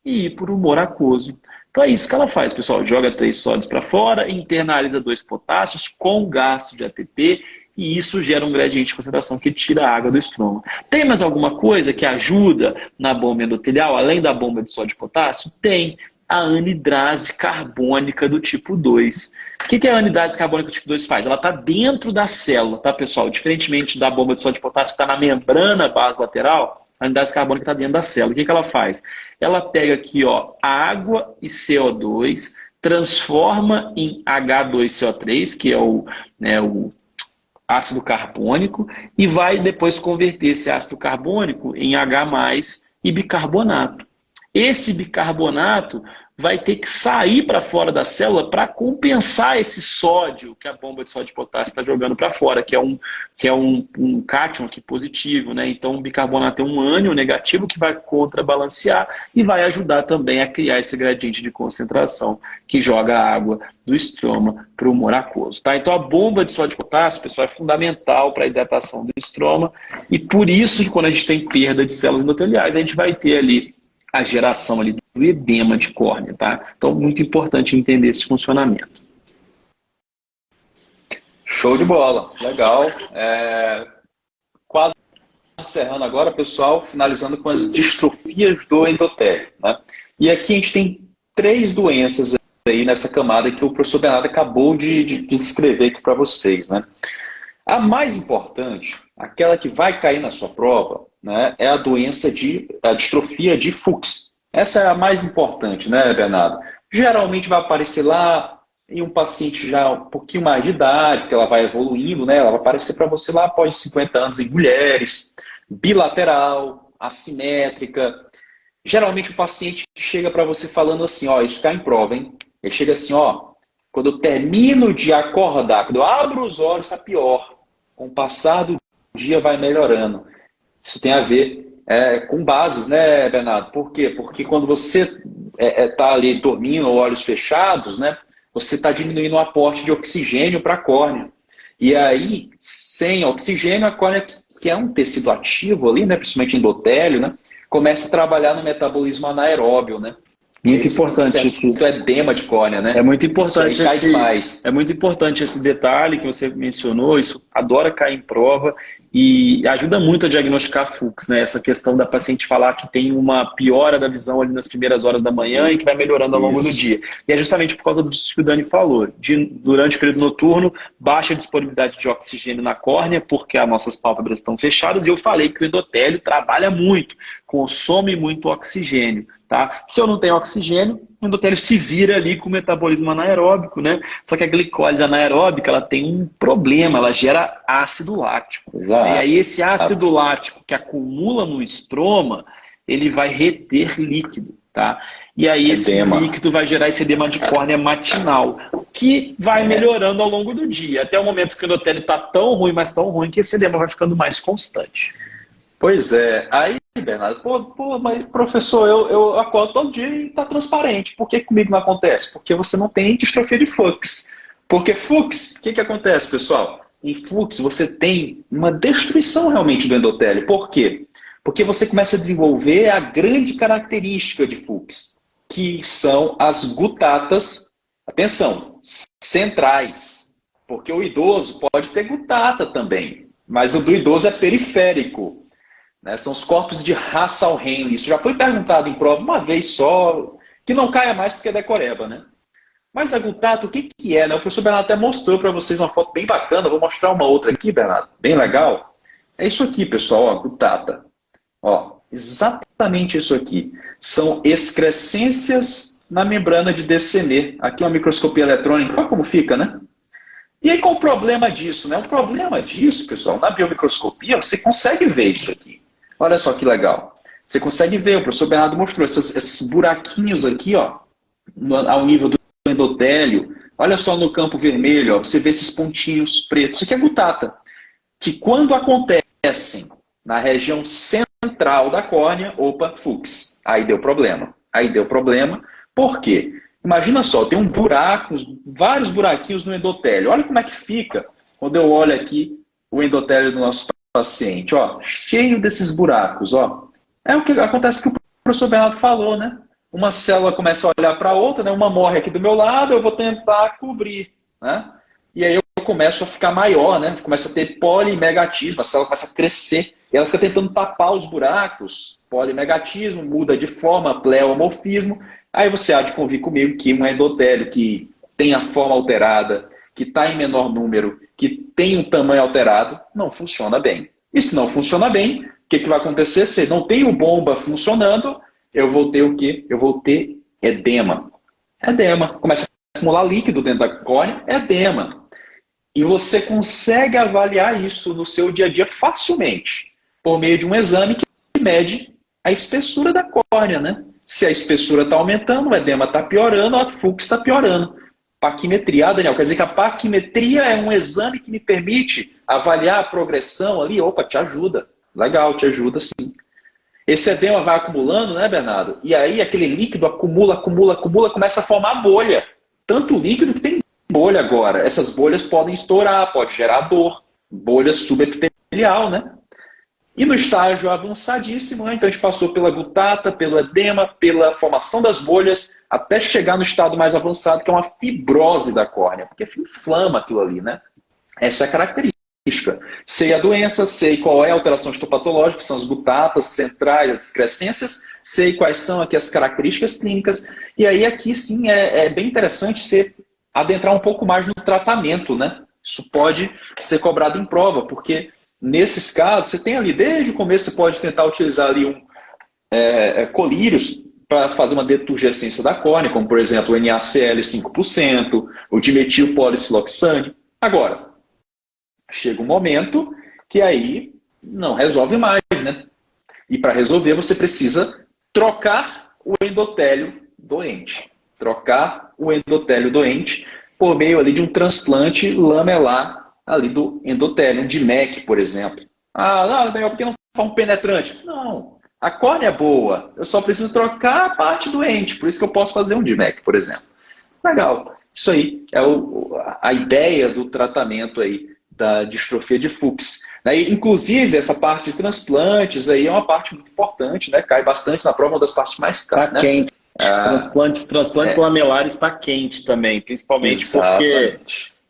e ir para o humor aquoso. Então é isso que ela faz, pessoal. Joga 3 sódios para fora, internaliza 2 potássios com gasto de ATP e isso gera um gradiente de concentração que tira a água do estroma. Tem mais alguma coisa que ajuda na bomba endotelial, além da bomba de sódio e potássio? Tem. a anidrase carbônica do tipo 2. O que a anidrase carbônica do tipo 2 faz? Ela está dentro da célula, tá, pessoal? Diferentemente da bomba de sódio de potássio que está na membrana basolateral, a anidrase carbônica está dentro da célula. O que ela faz? Ela pega aqui, ó, água e CO2, transforma em H2CO3, que é o ácido carbônico, e vai depois converter esse ácido carbônico em H+ e bicarbonato. Esse bicarbonato vai ter que sair para fora da célula para compensar esse sódio que a bomba de sódio de potássio está jogando para fora, que é um cátion aqui positivo, né? Então o bicarbonato é um ânion negativo que vai contrabalancear e vai ajudar também a criar esse gradiente de concentração que joga a água do estroma para o humor aquoso, tá? Então a bomba de sódio de potássio, pessoal, é fundamental para a hidratação do estroma, e por isso que quando a gente tem perda de células endoteliais, a gente vai ter ali a geração ali do edema de córnea, tá? Então, muito importante entender esse funcionamento. Show de bola, legal. Quase encerrando agora, pessoal, finalizando com as distrofias do endotélio, né? E aqui a gente tem 3 doenças aí nessa camada que o professor Bernardo acabou de descrever aqui para vocês, né? A mais importante, aquela que vai cair na sua prova, né, é a distrofia de Fuchs. Essa é a mais importante, né, Bernardo? Geralmente vai aparecer lá em um paciente já um pouquinho mais de idade, que ela vai evoluindo, né? Ela vai aparecer para você lá após 50 anos em mulheres, bilateral, assimétrica. Geralmente o paciente chega para você falando assim, ó, isso cai em prova, hein? Ele chega assim, ó, quando eu termino de acordar, quando eu abro os olhos, está pior. Com o passar do dia vai melhorando. Isso tem a ver com bases, né, Bernardo? Por quê? Porque quando você está ali dormindo, olhos fechados, né, você está diminuindo o aporte de oxigênio para a córnea. E aí, sem oxigênio, a córnea, que é um tecido ativo ali, né, principalmente endotélio, né, começa a trabalhar no metabolismo anaeróbio, né? Muito importante esse edema de córnea, né? É muito importante esse. É muito importante esse detalhe que você mencionou. Isso adora cair em prova e ajuda muito a diagnosticar Fuchs, né? Essa questão da paciente falar que tem uma piora da visão ali nas primeiras horas da manhã e que vai melhorando ao longo do dia. E é justamente por causa disso que o Dani falou. Durante o período noturno, baixa disponibilidade de oxigênio na córnea, porque as nossas pálpebras estão fechadas, e eu falei que o endotélio trabalha muito, consome muito oxigênio. Tá? Se eu não tenho oxigênio, o endotélio se vira ali com o metabolismo anaeróbico, né? Só que a glicólise anaeróbica, ela tem um problema, ela gera ácido lático. Exato. E aí esse ácido lático que acumula no estroma, ele vai reter líquido, tá? E aí esse líquido vai gerar esse edema de córnea matinal, que vai melhorando ao longo do dia, até o momento que o endotélio está tão ruim, mas tão ruim, que esse edema vai ficando mais constante. Pois é, aí, Bernardo, mas professor, eu acordo todo dia e está transparente. Por que comigo não acontece? Porque você não tem distrofia de Fuchs. Porque Fuchs, o que acontece, pessoal? Em Fuchs você tem uma destruição realmente do endotélio. Por quê? Porque você começa a desenvolver a grande característica de Fuchs, que são as gutatas, atenção, centrais. Porque o idoso pode ter gutata também, mas o do idoso é periférico. Né? São os corpos de Russell-Henle. Isso já foi perguntado em prova uma vez só, que não caia mais porque é decoreba, né? Mas a gutato, o que é? Né? O professor Bernardo até mostrou para vocês uma foto bem bacana. Vou mostrar uma outra aqui, Bernardo, bem legal. É isso aqui, pessoal, ó, gutata. Ó, exatamente isso aqui. São excrescências na membrana de Décenet. Aqui é uma microscopia eletrônica. Olha como fica, né? E aí qual o problema disso? Né? O problema disso, pessoal, na biomicroscopia, você consegue ver isso aqui. Olha só que legal. Você consegue ver, o professor Bernardo mostrou esses buraquinhos aqui, ó, ao nível do endotélio. Olha só no campo vermelho, ó, você vê esses pontinhos pretos. Isso aqui é gutata. Que quando acontecem na região central da córnea, opa, Fuchs. Aí deu problema. Por quê? Imagina só, tem um buraco, vários buraquinhos no endotélio. Olha como é que fica quando eu olho aqui o endotélio do nosso paciente, ó, cheio desses buracos, ó. É o que acontece que o professor Bernardo falou, né? Uma célula começa a olhar para a outra, né? Uma morre aqui do meu lado, eu vou tentar cobrir, né? E aí eu começo a ficar maior, né? Começa a ter polimegatismo, a célula começa a crescer, e ela fica tentando tapar os buracos, polimegatismo, muda de forma, pleomorfismo, Aí você há de convir comigo que um endotélio que tem a forma alterada, que está em menor número, que tem um tamanho alterado, não funciona bem. E se não funciona bem, o que vai acontecer? Se não tem o bomba funcionando, eu vou ter o quê? Eu vou ter edema. Edema. Começa a acumular líquido dentro da córnea, edema. E você consegue avaliar isso no seu dia a dia facilmente, por meio de um exame que mede a espessura da córnea, né? Se a espessura está aumentando, o edema está piorando, a FUX está piorando. Paquimetria, Daniel, quer dizer que a paquimetria é um exame que me permite avaliar a progressão ali? Opa, te ajuda. Legal, te ajuda sim. Esse edema vai acumulando, né, Bernardo? E aí aquele líquido acumula, começa a formar bolha. Tanto líquido que tem bolha agora. Essas bolhas podem estourar, pode gerar dor. Bolha subepitelial, né? E no estágio avançadíssimo, né? Então a gente passou pela gutata, pelo edema, pela formação das bolhas, até chegar no estado mais avançado, que é uma fibrose da córnea, porque inflama aquilo ali, né? Essa é a característica. Sei a doença, sei qual é a alteração histopatológica, que são as gutatas centrais, as excrescências, sei quais são aqui as características clínicas, e aí aqui sim é bem interessante você adentrar um pouco mais no tratamento, né? Isso pode ser cobrado em prova, porque nesses casos, você tem ali, desde o começo, você pode tentar utilizar ali colírios para fazer uma deturgescência da córnea, como por exemplo o NaCl 5%, o dimetilpolisiloxane. Agora, chega um momento que aí não resolve mais, né? E para resolver você precisa trocar o endotélio doente. Trocar o endotélio doente por meio ali de um transplante lamelar ali do endotélio, um DMEC, por exemplo. Ah, Daniel, por que não faz um penetrante? Não, a córnea é boa, eu só preciso trocar a parte doente, por isso que eu posso fazer um DMEC, por exemplo. Legal, isso aí é a ideia do tratamento aí da distrofia de Fuchs. Inclusive, essa parte de transplantes aí é uma parte muito importante, né? Cai bastante na prova, uma das partes mais caras. Está quente. Transplantes lamelares está quente também, principalmente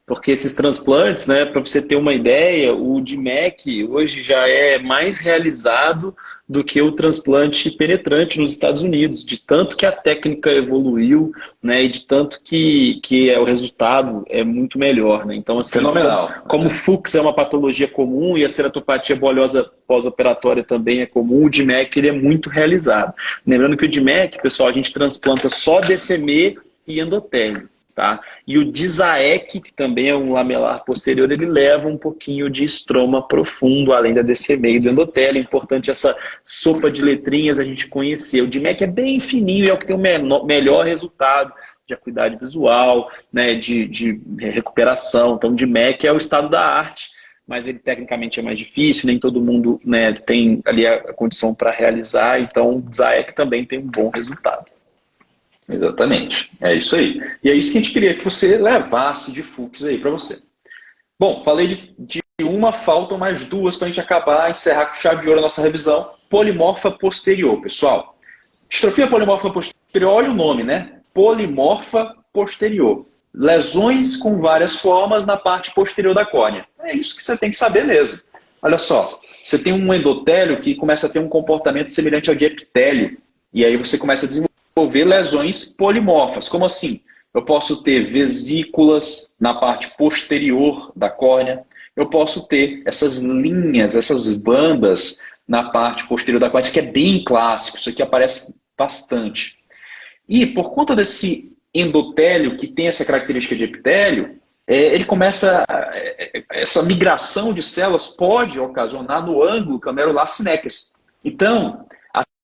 porque esses transplantes, né, para você ter uma ideia, o DMEC hoje já é mais realizado do que o transplante penetrante nos Estados Unidos, de tanto que a técnica evoluiu, né, e de tanto que o resultado é muito melhor, né? Então, assim, fenomenal. Como Fuchs é uma patologia comum e a ceratopatia bolhosa pós-operatória também é comum, o DMEC ele é muito realizado. Lembrando que o DMEC, pessoal, a gente transplanta só DCM e endotélio. Tá? E o DISAEC, que também é um lamelar posterior, ele leva um pouquinho de estroma profundo, além da DCM e do endotélio. É importante essa sopa de letrinhas a gente conhecer. O DMEC é bem fininho e é o que tem o melhor resultado de acuidade visual, né, de recuperação. Então o DMEC é o estado da arte, mas ele tecnicamente é mais difícil, nem todo mundo, né, tem ali a condição para realizar. Então o DISAEC também tem um bom resultado. Exatamente, é isso aí. E é isso que a gente queria que você levasse de Fuchs aí para você. Bom, falei de uma, faltam mais duas para a gente acabar, encerrar com chave de ouro a nossa revisão. Polimorfa posterior, pessoal. Distrofia polimorfa posterior, olha o nome, né? Polimorfa posterior. Lesões com várias formas na parte posterior da córnea. É isso que você tem que saber mesmo. Olha só, você tem um endotélio que começa a ter um comportamento semelhante ao de epitélio, e aí você começa a desenvolver lesões polimorfas. Como assim? Eu posso ter vesículas na parte posterior da córnea, eu posso ter essas linhas, essas bandas na parte posterior da córnea. Isso aqui é bem clássico, isso aqui aparece bastante. E por conta desse endotélio que tem essa característica de epitélio, essa migração de células pode ocasionar no ângulo camerular sineques. Então,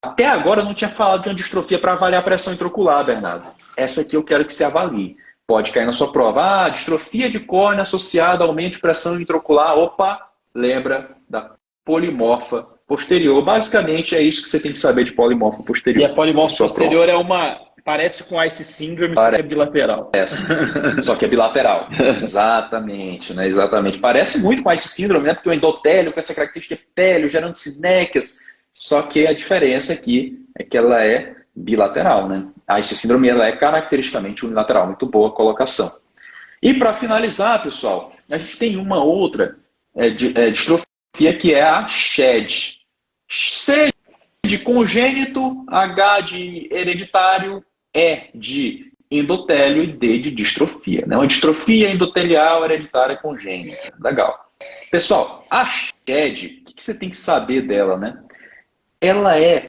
até agora eu não tinha falado de uma distrofia para avaliar a pressão intraocular, Bernardo. Essa aqui eu quero que você avalie. Pode cair na sua prova. Ah, distrofia de córnea associada a aumento de pressão intraocular. Opa, lembra da polimorfa posterior. Basicamente é isso que você tem que saber de polimorfa posterior. E a polimorfa posterior parece com ICE síndrome, só que é bilateral. Só que é bilateral. Exatamente, né? Exatamente. Parece muito com ICE síndrome, né? Porque o endotélio com essa característica de epitélio, gerando sinéquias. Só que a diferença aqui é que ela é bilateral, né? A ICE síndrome ela é caracteristicamente unilateral. Muito boa colocação. E para finalizar, pessoal, a gente tem uma outra distrofia que é a SHED. C de congênito, H de hereditário, E de endotélio e D de distrofia. Né? Uma distrofia endotelial hereditária congênita. Legal. Pessoal, a SHED, o que você tem que saber dela? Né? Ela é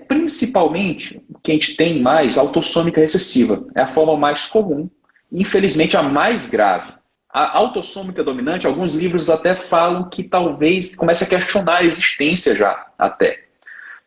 principalmente o que a gente tem mais autossômica recessiva. É a forma mais comum, infelizmente a mais grave. A autossômica dominante, alguns livros até falam que talvez comece a questionar a existência já, até.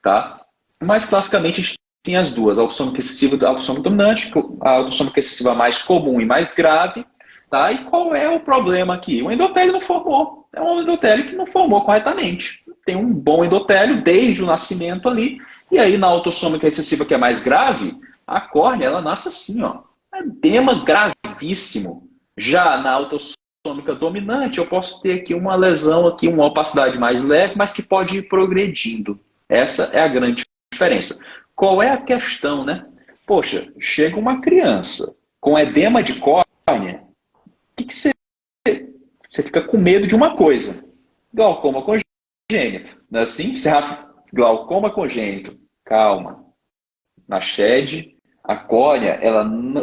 Tá? Mas classicamente a gente tem as duas, a autossômica excessiva e a autossômica dominante, a autossômica excessiva mais comum e mais grave. Tá? E qual é o problema aqui? O endotélio não formou. É um endotélio que não formou corretamente. Tem um bom endotélio desde o nascimento ali. E aí na autossômica excessiva, que é mais grave, a córnea ela nasce assim, ó. Edema gravíssimo. Já na autossômica dominante, eu posso ter aqui uma lesão, aqui, uma opacidade mais leve, mas que pode ir progredindo. Essa é a grande diferença. Qual é a questão, né? Poxa, chega uma criança com edema de córnea, o que você fica com medo de uma coisa? Glaucoma congênito. Não é assim? Glaucoma congênito. Calma. Na SHED, a córnea,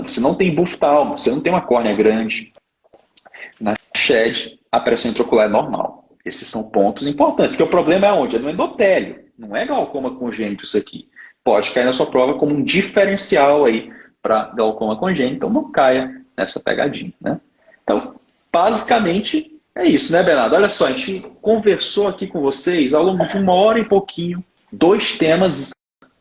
você não tem buftalmo, você não tem uma córnea grande. Na SHED, a pressão intraocular é normal. Esses são pontos importantes. Que o problema é onde? É no endotélio. Não é glaucoma congênito isso aqui. Pode cair na sua prova como um diferencial aí para glaucoma congênito. Então não caia nessa pegadinha, né? Então, basicamente, é isso, né, Bernardo? Olha só, a gente conversou aqui com vocês ao longo de 1h e pouquinho, 2 temas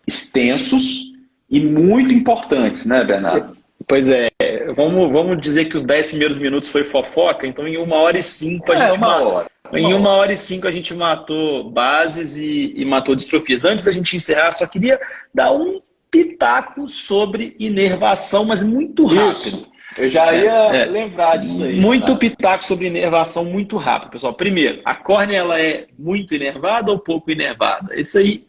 extensos e muito importantes, né, Bernardo? Pois é, vamos dizer que os 10 primeiros minutos foi fofoca, então em 1h05 a gente matou. Em 1h05 a gente matou bases e matou distrofias. Antes da gente encerrar, só queria dar um pitaco sobre inervação, mas muito rápido. Isso. Eu já ia lembrar disso aí. Muito pitaco sobre inervação, muito rápido, pessoal. Primeiro, a córnea ela é muito inervada ou pouco inervada? Isso aí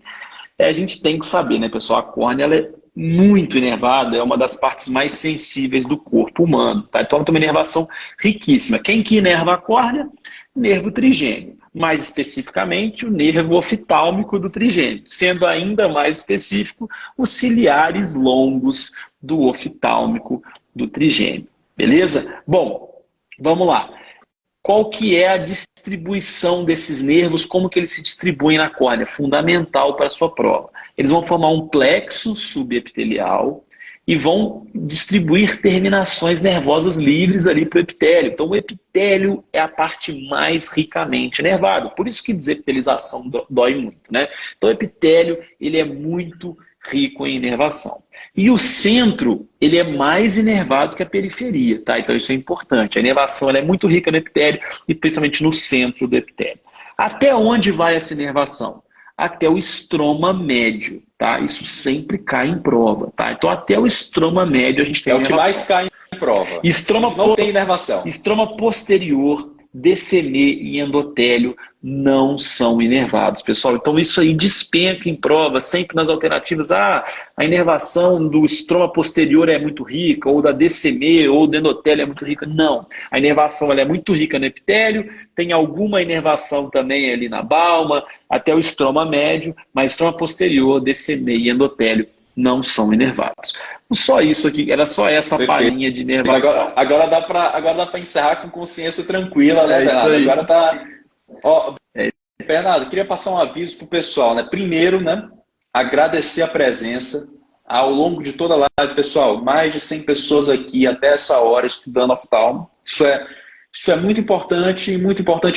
a gente tem que saber, né, pessoal? A córnea ela é muito inervada, é uma das partes mais sensíveis do corpo humano. Tá? Então ela tem uma inervação riquíssima. Quem que inerva a córnea? Nervo trigêmeo. Mais especificamente, o nervo oftálmico do trigêmeo. Sendo ainda mais específico, os ciliares longos do oftálmico do trigêmeo. Beleza? Bom, vamos lá. Qual que é a distribuição desses nervos? Como que eles se distribuem na córnea? Fundamental para a sua prova. Eles vão formar um plexo subepitelial e vão distribuir terminações nervosas livres ali para o epitélio. Então o epitélio é a parte mais ricamente inervada. Por isso que desepitelização dói muito, né? Então o epitélio ele é muito rico em inervação. E o centro, ele é mais inervado que a periferia, tá? Então isso é importante. A inervação ela é muito rica no epitélio e principalmente no centro do epitélio. Até onde vai essa inervação? Até o estroma médio, tá? Isso sempre cai em prova, tá? Então até o estroma médio a gente tem inervação. É o que mais cai em prova. Não tem inervação. Estroma posterior, DCM e endotélio não são inervados, pessoal. Então isso aí despenca em prova, sempre nas alternativas. A inervação do estroma posterior é muito rica, ou da DCM, ou do endotélio é muito rica. Não. A inervação ela é muito rica no epitélio, tem alguma inervação também ali na balma, até o estroma médio, mas estroma posterior, DCM e endotélio não são inervados. Só isso aqui, era só essa palhinha de inervação. Agora dá para encerrar com consciência tranquila, né, Bernardo? Agora tá... Bernardo, queria passar um aviso pro pessoal, né? Primeiro, né, agradecer a presença ao longo de toda a live, pessoal. Mais de 100 pessoas aqui até essa hora estudando oftalmo. Isso é muito importante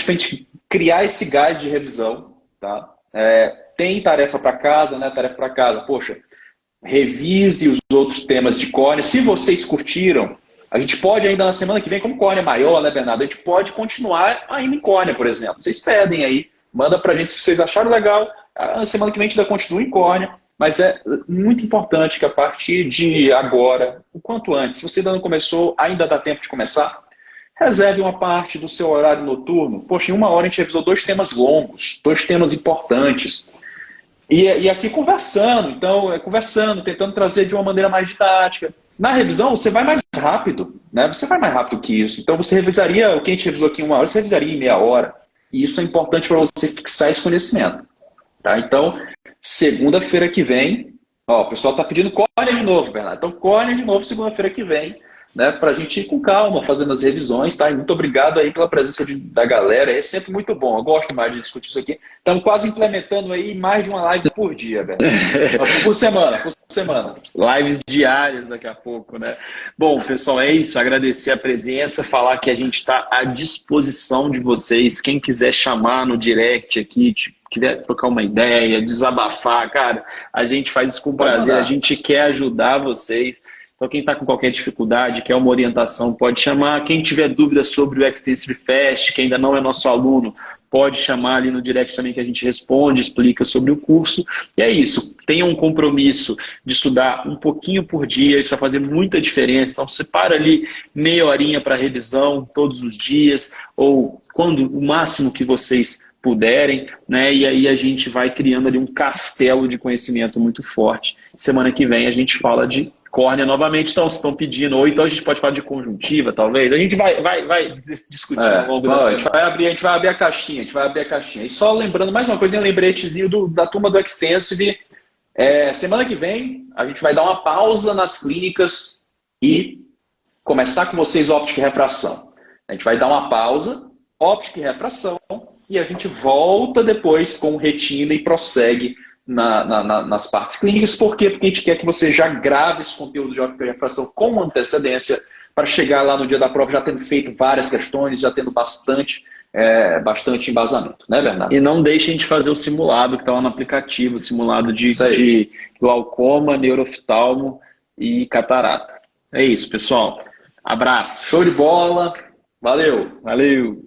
para a gente criar esse gás de revisão, tá? Tem tarefa para casa, né? Tarefa para casa, poxa. Revise os outros temas de córnea. Se vocês curtiram, a gente pode ainda na semana que vem, como córnea maior, né, Bernardo? A gente pode continuar ainda em córnea, por exemplo. Vocês pedem aí, manda pra gente se vocês acharam legal. Na semana que vem a gente ainda continua em córnea, mas é muito importante que a partir de agora, o quanto antes, se você ainda não começou, ainda dá tempo de começar, reserve uma parte do seu horário noturno. Poxa, em 1 hora a gente revisou 2 temas longos, 2 temas importantes. E aqui conversando, tentando trazer de uma maneira mais didática. Na revisão, você vai mais rápido, né? Você vai mais rápido que isso. Então, você revisaria, o que a gente revisou aqui em 1 hora, você revisaria em meia hora. E isso é importante para você fixar esse conhecimento. Tá? Então, segunda-feira que vem, Ó, o pessoal tá pedindo córnea de novo, Bernardo. Então, córnea de novo segunda-feira que vem, né? Pra gente ir com calma, fazendo as revisões, tá? E muito obrigado aí pela presença da galera. É sempre muito bom. Eu gosto mais de discutir isso aqui. Estamos quase implementando aí mais de uma live por dia, Bernardo. Por semana, por semana. Lives diárias daqui a pouco, né? Bom, pessoal, é isso. Agradecer a presença, falar que a gente está à disposição de vocês. Quem quiser chamar no direct aqui, quiser trocar uma ideia, desabafar, cara, a gente faz isso com prazer, a gente quer ajudar vocês. Então, quem está com qualquer dificuldade, quer uma orientação, pode chamar. Quem tiver dúvida sobre o Extensive Fast, que ainda não é nosso aluno, pode chamar ali no direct também que a gente responde, explica sobre o curso. E é isso, tenha um compromisso de estudar um pouquinho por dia, isso vai fazer muita diferença. Então, separa ali meia horinha para revisão todos os dias, ou quando o máximo que vocês puderem, né? E aí a gente vai criando ali um castelo de conhecimento muito forte. Semana que vem a gente fala de córnea novamente, então se estão pedindo, ou então a gente pode falar de conjuntiva, talvez. A gente vai discutir ao longo da semana. A gente vai abrir a caixinha, E só lembrando, mais uma coisinha, lembretezinho da turma do Extensive. Semana que vem a gente vai dar uma pausa nas clínicas e começar com vocês óptica e refração. A gente vai dar uma pausa, óptica e refração, e a gente volta depois com retina e prossegue nas partes clínicas. Por quê? Porque a gente quer que você já grave esse conteúdo de óptica e refração com antecedência para chegar lá no dia da prova já tendo feito várias questões, já tendo bastante embasamento, né, Bernardo? E não deixem de fazer o simulado que está lá no aplicativo, simulado de glaucoma, neurooftalmo e catarata. É isso, pessoal. Abraço. Show de bola. Valeu. Valeu.